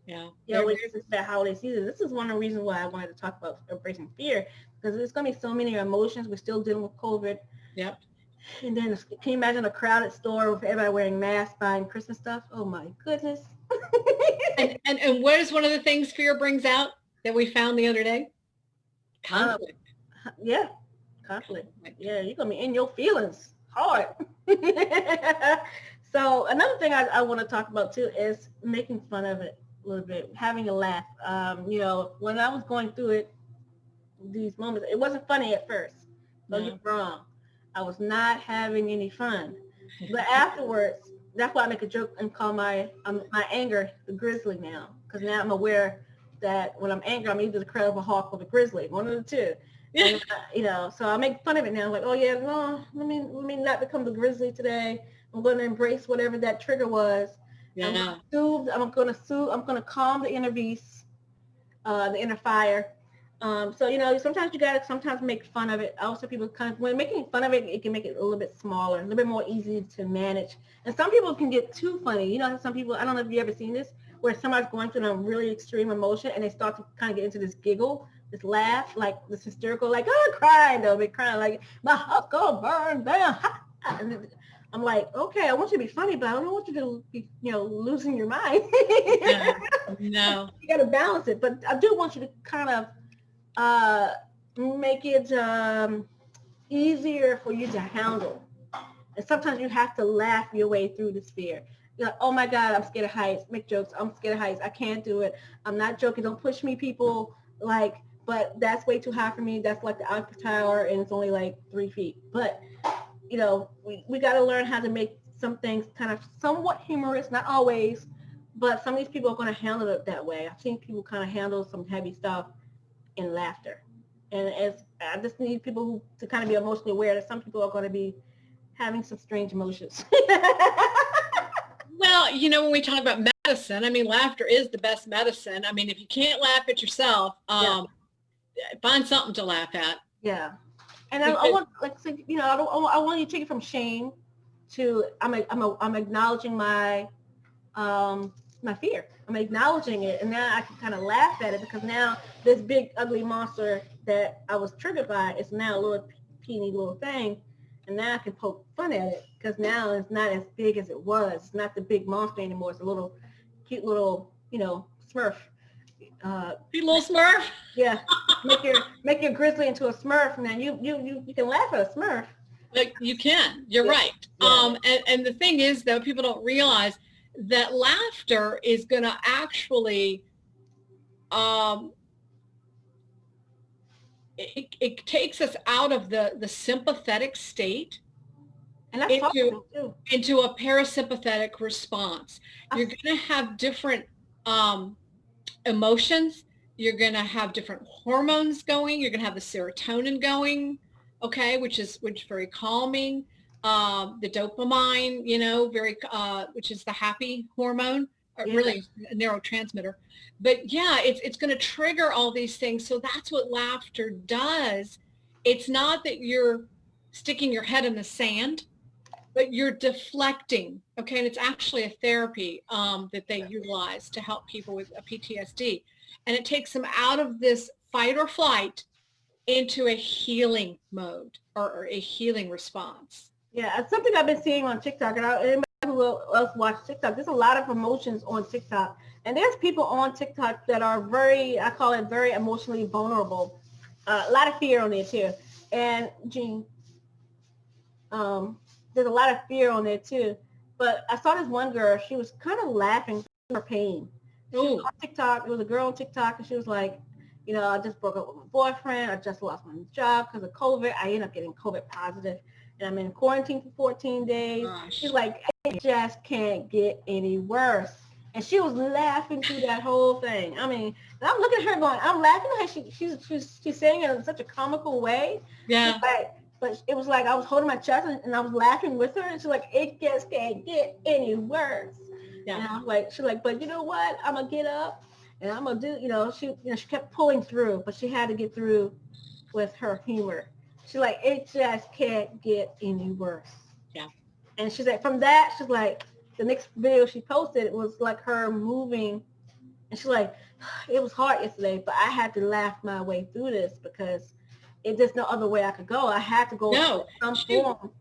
It's that holiday season. This is one of the reasons why I wanted to talk about embracing fear, because there's going to be so many emotions. We're still dealing with COVID. Yep. And then can you imagine a crowded store with everybody wearing masks buying Christmas stuff? Oh my goodness. And what is one of the things fear brings out that we found the other day? Conflict. Yeah, conflict. Yeah, you're gonna be in your feelings hard. So another thing I want to talk about too is making fun of it a little bit, having a laugh. When I was going through it, these moments, it wasn't funny at first. Don't get me wrong. I was not having any fun. But afterwards, that's why I make a joke and call my anger the grizzly now. Because now I'm aware that when I'm angry, I'm either the Incredible Hulk or the grizzly, one of the two. And so I make fun of it now. Like, oh yeah, no, let me not become the grizzly today. I'm going to embrace whatever that trigger was. Yeah. I'm going to soothe. I'm going to calm the inner beast, the inner fire. Sometimes you gotta sometimes make fun of it. Also, people when making fun of it, it can make it a little bit smaller, a little bit more easy to manage. And some people can get too funny. Some people, I don't know if you ever seen this, where somebody's going through a really extreme emotion and they start to kind of get into this giggle, this laugh, like this hysterical, like, oh, crying, they'll be crying, like, my house gonna burn down. And I'm like, okay, I want you to be funny, but I don't want you to be, losing your mind. No. You got to balance it. But I do want you to kind of make it easier for you to handle. And sometimes you have to laugh your way through this fear. You're like, oh my God, I'm scared of heights. Make jokes. I'm scared of heights. I can't do it. I'm not joking. Don't push me, people. But that's way too high for me. That's like the Eiffel Tower, and it's only like 3 feet. But, we got to learn how to make some things kind of somewhat humorous, not always, but some of these people are going to handle it that way. I've seen people kind of handle some heavy stuff in laughter. And I just need people to kind of be emotionally aware that some people are going to be having some strange emotions. Well, when we talk about medicine, I mean, laughter is the best medicine. I mean, if you can't laugh at yourself, find something to laugh at. Yeah. And I want, I want you to take it from shame to I'm acknowledging my my fear. I'm acknowledging it, and now I can kind of laugh at it because now this big ugly monster that I was triggered by is now a little teeny little thing, and now I can poke fun at it because now it's not as big as it was. It's not the big monster anymore. It's a little cute little Smurf. Cute little Smurf. Yeah, make your grizzly into a Smurf, and then you can laugh at a Smurf. Like you can. You're right. Yeah. And the thing is, though, people don't realize that laughter is going to actually, it takes us out of the sympathetic state and into a parasympathetic response. You're going to have different emotions. You're going to have different hormones going. You're going to have the serotonin going, okay, which is very calming. The dopamine, which is the happy hormone, really a neurotransmitter. But yeah, it's going to trigger all these things. So that's what laughter does. It's not that you're sticking your head in the sand, but you're deflecting. Okay, and it's actually a therapy that they utilize to help people with a PTSD, and it takes them out of this fight or flight into a healing mode or a healing response. Yeah, it's something I've been seeing on TikTok, and anybody who else watch TikTok, there's a lot of emotions on TikTok, and there's people on TikTok that are I call it very emotionally vulnerable. A lot of fear on there too, and Jean, there's a lot of fear on there too. But I saw this one girl, she was kind of laughing through her pain. She was on TikTok. There was a girl on TikTok, and she was like, I just broke up with my boyfriend. I just lost my job because of COVID. I ended up getting COVID positive. And I'm in quarantine for 14 days. Gosh. She's like, it just can't get any worse. And she was laughing through that whole thing. I mean, I'm looking at her going, I'm laughing at her. She's saying it in such a comical way. Yeah. But it was like I was holding my chest and I was laughing with her. And she's like, it just can't get any worse. Yeah. And I was like, she's like, but you know what? I'm going to get up and I'm going to do, she kept pulling through, but she had to get through with her humor. She's like, it just can't get any worse. Yeah. And she's like, from that, she's like, the next video she posted, it was like her moving. And she's like, it was hard yesterday, but I had to laugh my way through this because there's no other way I could go. I had to go some form.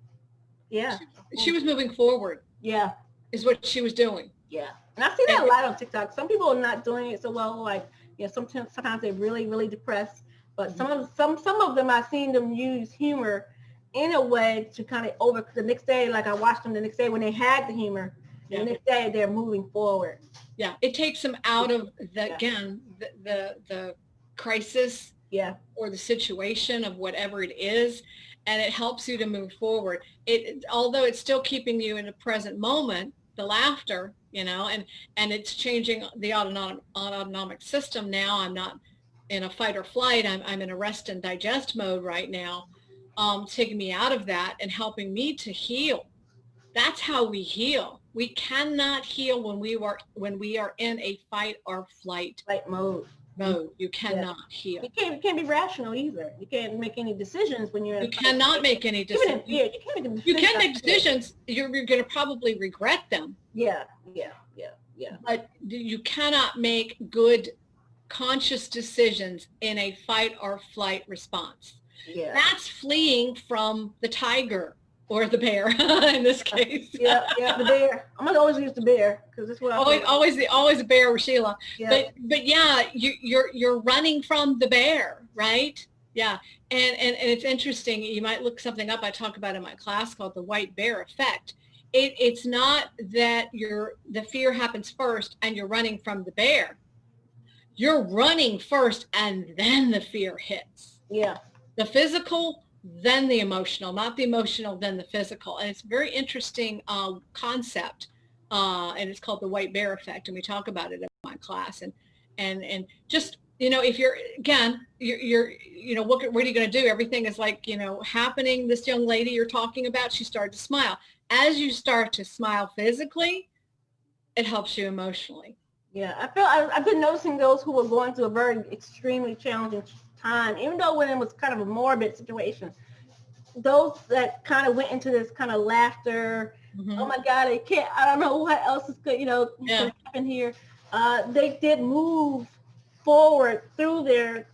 Yeah. She was moving forward. Yeah. Is what she was doing. Yeah. And I see that And a lot on TikTok. Some people are not doing it so well. Like, sometimes they're really, really depressed. But some of them I've seen them use humor in a way to kind of over the next day. Like I watched them the next day when they had the humor, and yeah, the next day they're moving forward. yeah, it takes them out of Yeah. the crisis Yeah. or the situation of whatever it is, and it helps you to move forward. It, although it's still keeping you in the present moment, the laughter, and it's changing the autonomic system. Now I'm not in a fight or flight. I'm in a rest and digest mode right now, taking me out of that and helping me to heal. That's how we heal. We cannot heal when we are in a fight or flight Like mode. mode. You Yeah. cannot heal. You can't be rational either. You can't make any decisions when you're in You cannot make any decisions. Even in fear, you can't make a decision. You can make decisions. You're going to probably regret them. Yeah. But you cannot make good, conscious decisions in a fight or flight response. Yeah. That's fleeing from the tiger or the bear in this case. Yeah, the bear. I'm gonna always use the bear because that's what I always a bear with Sheila. Yeah. But yeah, you're running from the bear, right? Yeah, and it's interesting. You might look something up I talk about in my class called the white bear effect. It's not that the fear happens first and you're running from the bear. You're running first and then the fear hits. Yeah. The physical, then the emotional, not the emotional, then the physical. And it's a very interesting concept. And it's called the white bear effect. And we talk about it in my class. And just, if you're, again, you're what are you going to do? Everything is like, happening. This young lady you're talking about, she started to smile. As you start to smile physically, it helps you emotionally. Yeah, I've been noticing those who were going through a very extremely challenging time, even though when it was kind of a morbid situation, those that kind of went into this kind of laughter, oh my God, I don't know what else is going to happen here. They did move forward through their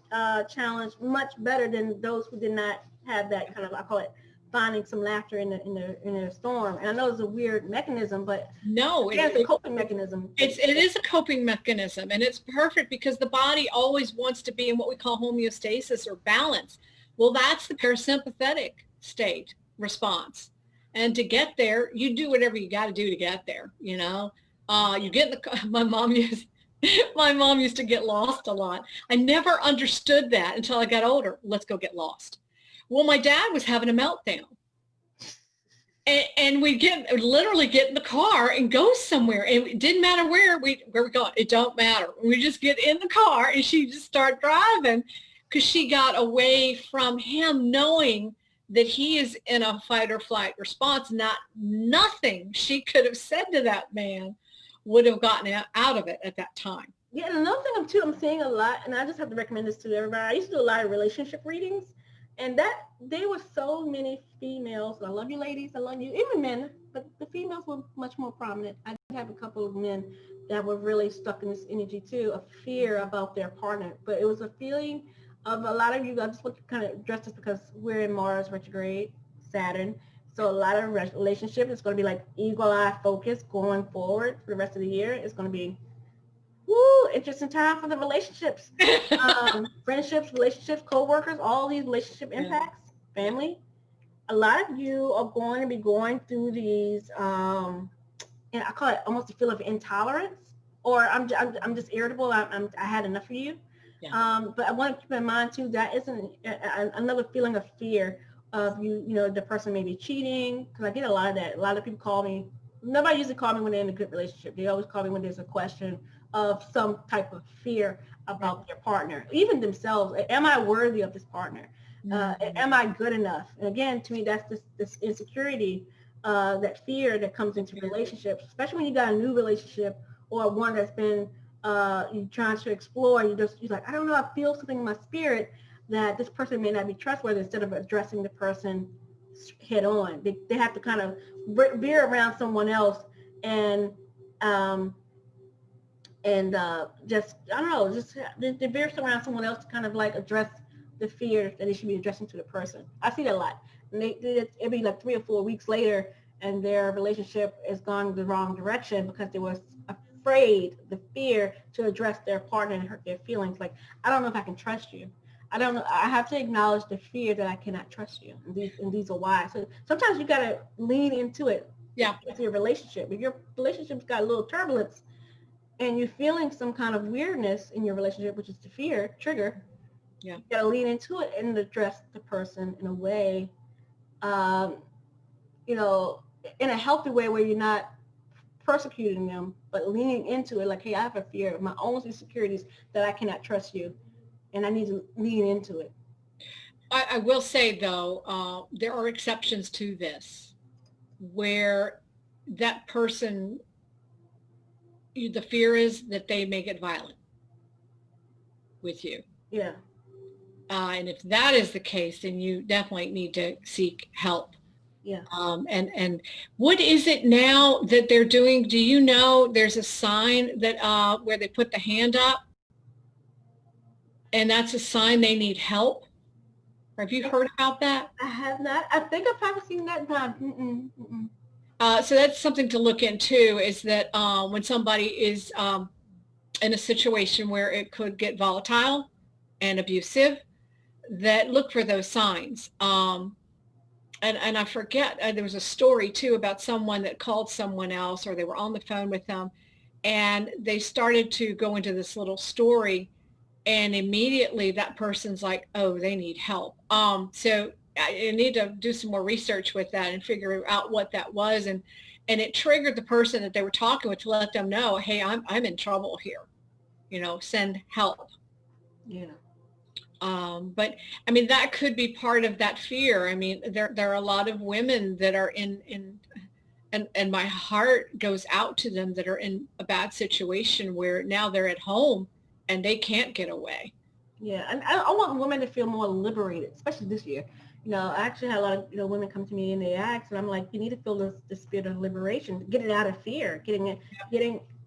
challenge much better than those who did not have that kind of, I call it, finding some laughter in their storm. And I know it's a weird mechanism, but no, it's a coping mechanism. It is a coping mechanism, and it's perfect because the body always wants to be in what we call homeostasis or balance. Well, that's the parasympathetic state response. And to get there, you do whatever you got to do to get there. You get in the car. My mom used to get lost a lot. I never understood that until I got older. Let's go get lost. Well, my dad was having a meltdown. And we literally get in the car and go somewhere. And it didn't matter where we go. It don't matter. We just get in the car and she just started driving because she got away from him knowing that he is in a fight or flight response. Nothing she could have said to that man would have gotten out of it at that time. Yeah, and another thing too, I'm seeing a lot, and I just have to recommend this to everybody. I used to do a lot of relationship readings. And there were so many females. I love you ladies. I love you. Even men, but the females were much more prominent. I did have a couple of men that were really stuck in this energy too, of fear about their partner. But it was a feeling of a lot of you, I just want to kind of address this because we're in Mars retrograde, Saturn. So a lot of relationships, it's going to be like eagle eye focus going forward for the rest of the year. It's going to be interesting time for the relationships, friendships, relationships, co-workers, all these relationship impacts, family. A lot of you are going to be going through these, and I call it almost a feel of intolerance, or I'm just irritable. I had enough of you. Yeah. But I want to keep in mind too, that isn't another feeling of fear of the person may be cheating, because I get a lot of that. A lot of people call me. Nobody usually call me when they're in a good relationship. They always call me when there's a question of some type of fear about their partner, even themselves. Am I worthy of this partner? Am I good enough? And again, to me, that's this insecurity, that fear that comes into relationships, especially when you got a new relationship or one that's been you're trying to explore. You're like, I don't know, I feel something in my spirit that this person may not be trustworthy, instead of addressing the person head on. They have to kind of veer around someone else and just, I don't know, just they veer around someone else to kind of like address the fear that they should be addressing to the person. I see that a lot. And it'd be like 3 or 4 weeks later, and their relationship is going the wrong direction because they was afraid, the fear to address their partner and hurt their feelings. Like, I don't know if I can trust you. I don't know. I have to acknowledge the fear that I cannot trust you. And these are why. So sometimes you got to lean into it. Yeah. With your relationship. If your relationship's got a little turbulence and you're feeling some kind of weirdness in your relationship, which is the fear trigger, Yeah. you got to lean into it and address the person in a way, um, in a healthy way where you're not persecuting them, but leaning into it like, hey, I have a fear of my own insecurities that I cannot trust you, and I need to lean into it. I will say though, there are exceptions to this where that person, the fear is that they may get violent with you. Yeah. And if that is the case, then you definitely need to seek help. Yeah. And what is it now that they're doing? Do you know there's a sign that where they put the hand up, and that's a sign they need help? Have you heard about that? I have not. I think I've probably seen that time. Mm-mm, mm-mm. So that's something to look into, is that when somebody is in a situation where it could get volatile and abusive, that look for those signs. And I forget, there was a story too about someone that called someone else, or they were on the phone with them, and they started to go into this little story, and immediately that person's like, oh, they need help. So I need to do some more research with that and figure out what that was. And it triggered the person that they were talking with to let them know, hey, I'm in trouble here, send help. Yeah. But I mean, that could be part of that fear. I mean, there are a lot of women that are and my heart goes out to them, that are in a bad situation where now they're at home and they can't get away. Yeah, and I want women to feel more liberated, especially this year. I actually had a lot of women come to me and they ask, and I'm like, you need to feel this spirit of liberation, get it out of fear, getting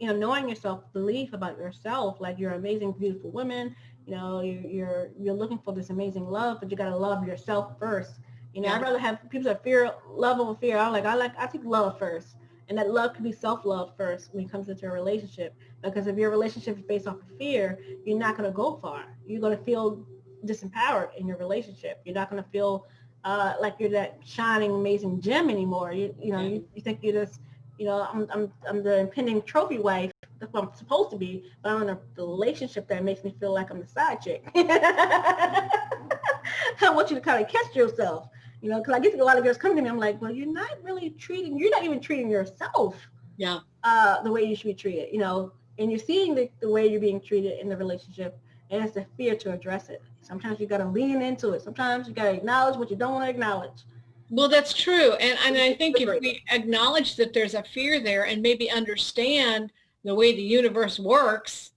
knowing yourself, belief about yourself, like you're an amazing, beautiful woman. You're looking for this amazing love, but you gotta love yourself first. Yeah. I'd rather have people that fear love over fear. I think love first, and that love can be self-love first when it comes into a relationship. Because if your relationship is based off of fear, you're not going to go far. You're going to feel disempowered in your relationship. You're not going to feel like you're that shining, amazing gem anymore. You think you're just, I'm the impending trophy wife. That's what I'm supposed to be. But I'm in a relationship that makes me feel like I'm the side chick. I want you to kind of catch yourself. Because I get a lot of girls come to me. I'm like, well, you're not even treating yourself. Yeah. The way you should be treated. And you're seeing the way you're being treated in the relationship, and it's the fear to address it. Sometimes you got to lean into it. Sometimes you got to acknowledge what you don't want to acknowledge. Well, that's true. And I think if we acknowledge that there's a fear there and maybe understand the way the universe works,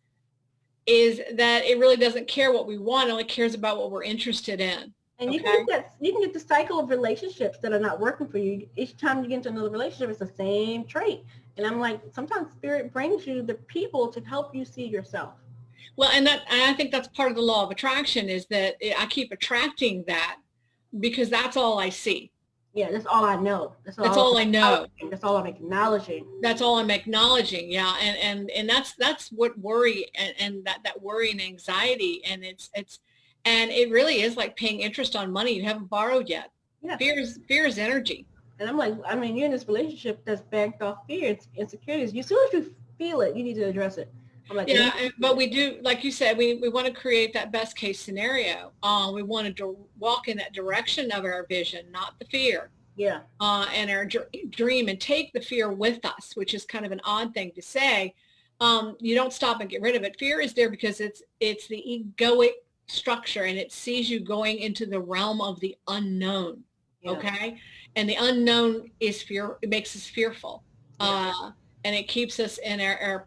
is that it really doesn't care what we want, it only cares about what we're interested in. And you can get the cycle of relationships that are not working for you. Each time you get into another relationship, it's the same trait. And I'm like, sometimes spirit brings you the people to help you see yourself. Well, and I think that's part of the law of attraction, is that I keep attracting that because that's all I see. Yeah, that's all I know. That's all I know. That's all I'm acknowledging. That's all I'm acknowledging. Yeah, and that's what worry and that worry and anxiety, and it's and it really is like paying interest on money you haven't borrowed yet. Yeah. Fear is energy. And I'm like, you're in this relationship that's backed off fear, it's insecurities. As soon as you feel it, you need to address it. I'm like, yeah, but we do, like you said, we want to create that best case scenario. We want to walk in that direction of our vision, not the fear. Yeah. And our dream, and take the fear with us, which is kind of an odd thing to say. You don't stop and get rid of it. Fear is there because it's the egoic structure, and it sees you going into the realm of the unknown. Yeah. Okay. And the unknown is fear. It makes us fearful. Yeah. And it keeps us in our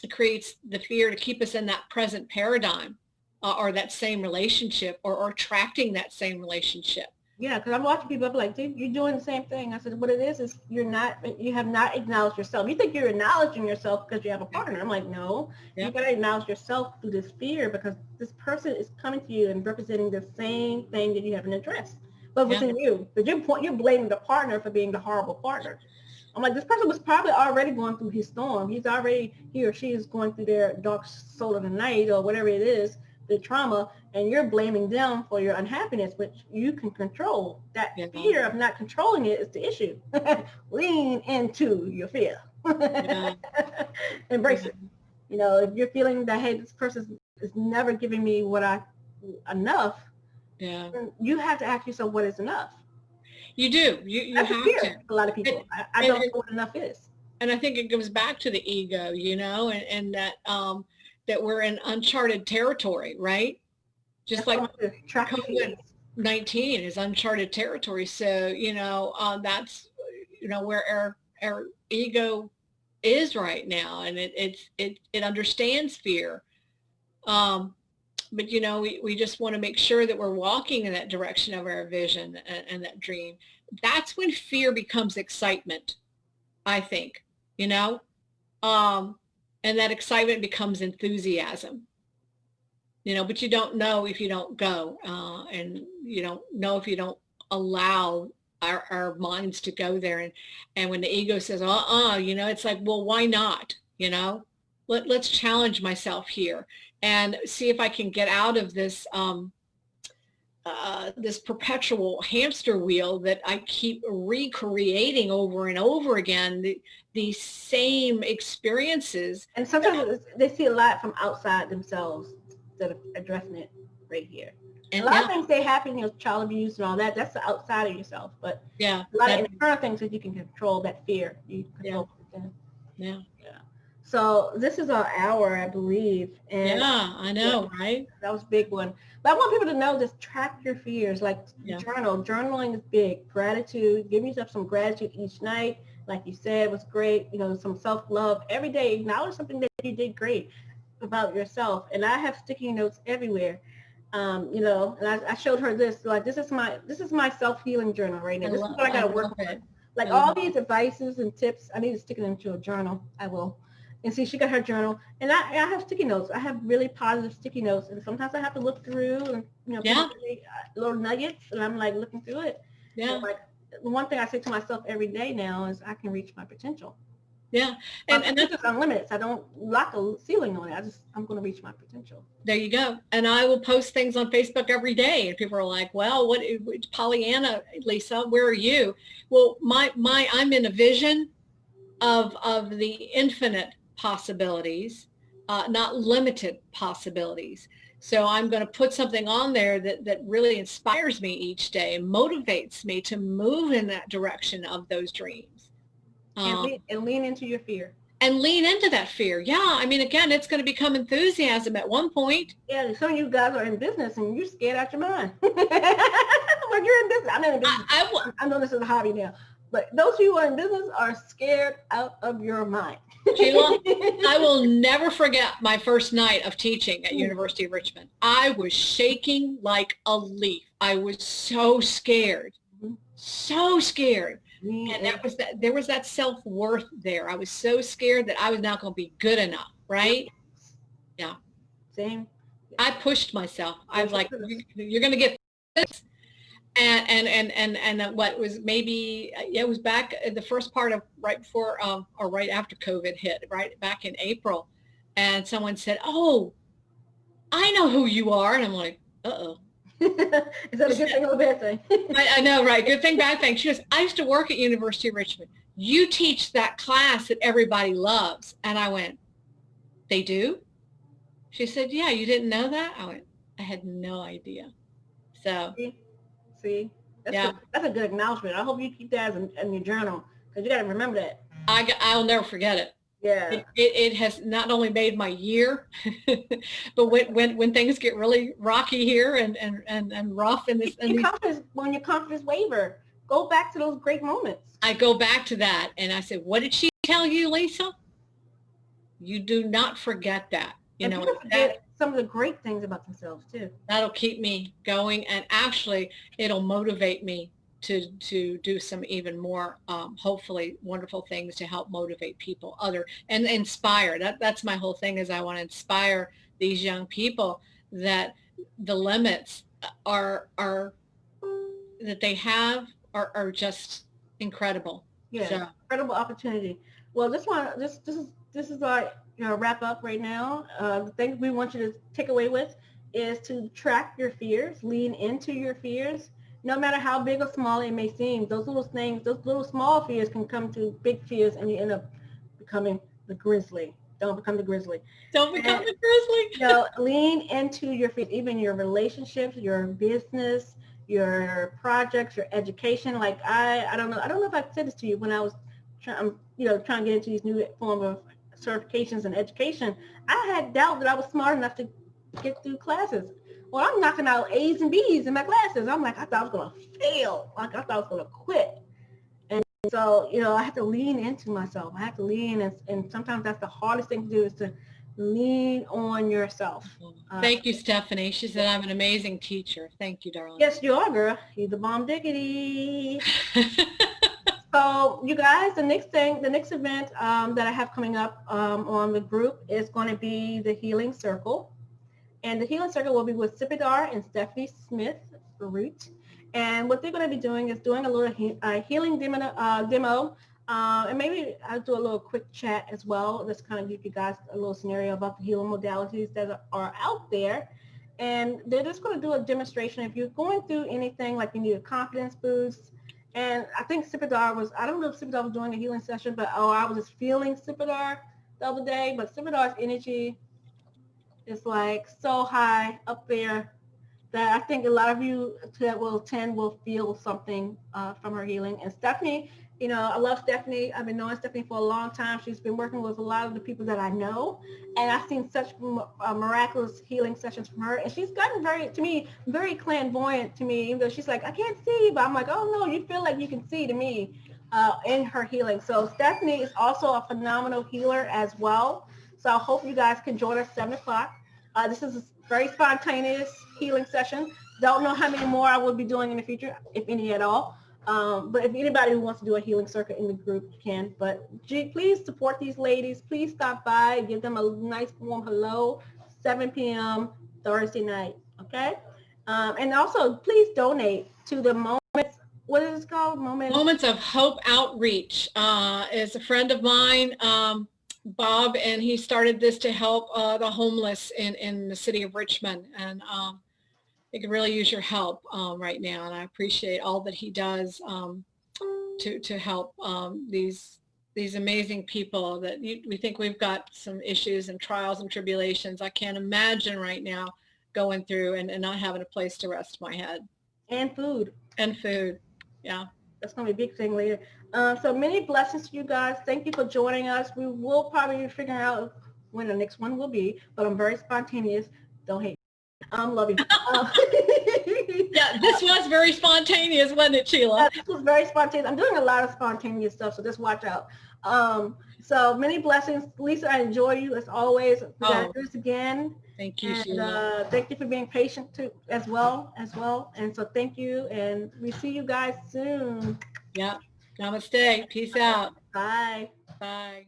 it creates the fear to keep us in that present paradigm, or that same relationship, or attracting that same relationship. Yeah, because I'm watching people, I'm like, dude, you're doing the same thing. I said, what it is you have not acknowledged yourself. You think you're acknowledging yourself because you have a partner. I'm like, no, you got to acknowledge yourself through this fear, because this person is coming to you and representing the same thing that you haven't addressed, but Yeah. within you. But you're blaming the partner for being the horrible partner. I'm like, this person was probably already going through his storm. He or she is going through their dark soul of the night or whatever it is, the trauma, and you're blaming them for your unhappiness, which you can control. That Yeah. fear of not controlling it is the issue. Lean into your fear. Yeah. Embrace Yeah. it. If you're feeling that, hey, this person is never giving me enough, Yeah. then you have to ask yourself, what is enough? You do. You That's a have to. fear for a lot of And, people. I and, don't know what enough is. and I think it goes back to the ego, and that we're in uncharted territory, right? Just That's what I like want to track your fears. COVID-19 is uncharted territory. So, that's, where our ego is right now. And it understands fear. But, we just want to make sure that we're walking in that direction of our vision and that dream. That's when fear becomes excitement, I think, you know, and that excitement becomes enthusiasm, but you don't know if you don't go, and you don't know if you don't allow our minds to go there. And when the ego says, it's like, well, why not? Let's challenge myself here and see if I can get out of this, this perpetual hamster wheel that I keep recreating over and over again, these same experiences. And sometimes they see a lot from outside themselves instead of addressing it right here. And a lot of things they happen, child abuse and all that, that's the outside of yourself. But yeah, a lot of internal things that you can control, that fear. You can control within. Yeah. So this is our hour, I believe. And yeah, I know, right? That was a big one. But I want people to know, just track your fears, like journal. Journaling is big. Gratitude, give yourself some gratitude each night. Like you said, was great. Some self-love every day. Acknowledge something that you did great about yourself. And I have sticky notes everywhere. And I showed her this. Like, this is my self-healing journal right now. This is what I got to work on. Like all these advices and tips, I need to stick it into a journal. I will. And see, she got her journal, and I have sticky notes. I have really positive sticky notes, and sometimes I have to look through and little nuggets, and I'm like looking through it. Yeah. And like the one thing I say to myself every day now is I can reach my potential. Yeah. And that's unlimited. I don't lock a ceiling on it. I'm going to reach my potential. There you go. And I will post things on Facebook every day, and people are like, "Well, what, Pollyanna, Lisa? Where are you?" Well, I'm in a vision of the infinite possibilities, not limited possibilities. So I'm going to put something on there that really inspires me each day and motivates me to move in that direction of those dreams. And lean into your fear. And lean into that fear. Yeah. I mean, again, it's going to become enthusiasm at one point. Yeah. Some of you guys are in business and you're scared out your mind. When you're in business, I'm in business. I know this is a hobby now. But those of you who are in business are scared out of your mind. Sheila, I will never forget my first night of teaching at University of Richmond. I was shaking like a leaf. I was so scared, so scared. And there was that self-worth there. I was so scared that I was not going to be good enough, right? Yeah. Same. I pushed myself. I was like, you're going to get this. And what was maybe, it was back in the first part of right before or right after COVID hit, right back in April. And someone said, "Oh, I know who you are." And I'm like, uh-oh. Is that a good thing or a bad thing? I know, right? Good thing, bad thing. She goes, "I used to work at University of Richmond. You teach that class that everybody loves." And I went, "They do?" She said, "Yeah, you didn't know that?" I went, "I had no idea." So. See, that's a good acknowledgement. I hope you keep that in your journal, because you got to remember that. I'll never forget it. Yeah. It has not only made my year, but when things get really rocky here and rough in this. When your confidence waver, go back to those great moments. I go back to that, and I said, "What did she tell you, Lisa? You do not forget that." Some of the great things about themselves too. That'll keep me going, and actually it'll motivate me to do some even more, hopefully wonderful things to help motivate people and inspire. That's my whole thing, is I want to inspire these young people that the limits are that they have are just incredible. Yeah, So incredible opportunity. Well, this is our wrap up right now. The thing we want you to take away with is to track your fears, lean into your fears, no matter how big or small it may seem. Those little things, those little small fears can come to big fears, and you end up becoming the grizzly. Don't become the grizzly. don't become And a grizzly. lean into your fears, even your relationships, your business, your projects, your education. Like I don't know if I said this to you when I was trying to get into these new form of certifications and education. I had doubt that I was smart enough to get through classes. Well, I'm knocking out A's and B's in my classes. I'm like, I thought I was gonna fail. Like I thought I was gonna quit. So, I have to lean into myself. I have to lean, and sometimes that's the hardest thing to do is to lean on yourself. Thank you, Stephanie. She said I'm an amazing teacher. Thank you, darling. Yes, you are, girl. You're the bomb diggity. So, you guys, the next event that I have coming up on the group is going to be the Healing Circle. And the Healing Circle will be with Sipidar and Stephanie Smith Root. And what they're going to be doing is doing a little healing demo. And maybe I'll do a little quick chat as well. Just kind of give you guys a little scenario about the healing modalities that are out there. And they're just going to do a demonstration. If you're going through anything, like you need a confidence boost, and I think I don't know if Sipidar was doing a healing session, but I was just feeling Sipidar the other day. But Sipidar's energy is like so high up there that I think a lot of you that will attend will feel something from her healing. And Stephanie, I love Stephanie. I've been knowing Stephanie for a long time. She's been working with a lot of the people that I know, and I've seen such miraculous healing sessions from her. And she's gotten very clairvoyant to me, even though she's like, I can't see, but I'm like, oh no, you feel like you can see to me in her healing. So Stephanie is also a phenomenal healer as well. So I hope you guys can join us 7 o'clock. This is a very spontaneous healing session. Don't know how many more I will be doing in the future, if any at all. But if anybody who wants to do a healing circuit in the group can. But please support these ladies. Please stop by and give them a nice warm hello. 7 p.m. Thursday night. Okay? And also, please donate to the Moments. What is it called? Moments of Hope Outreach is a friend of mine, Bob, and he started this to help the homeless in the city of Richmond. And they could really use your help right now. And I appreciate all that he does to help these amazing people that we think we've got some issues and trials and tribulations. I can't imagine right now going through and not having a place to rest my head. And food. And food. Yeah. That's going to be a big thing later. So many blessings to you guys. Thank you for joining us. We will probably be figuring out when the next one will be, but I'm very spontaneous. Don't hate me. Love you. Yeah, this was very spontaneous, wasn't it, Sheila? This was very spontaneous. I'm doing a lot of spontaneous stuff, so just watch out. So many blessings. Lisa, I enjoy you as always. We got to do this again. Thank you, and, Sheila. Thank you for being patient too, as well. And so thank you, and we see you guys soon. Yeah. Namaste. Peace out. Bye. Bye.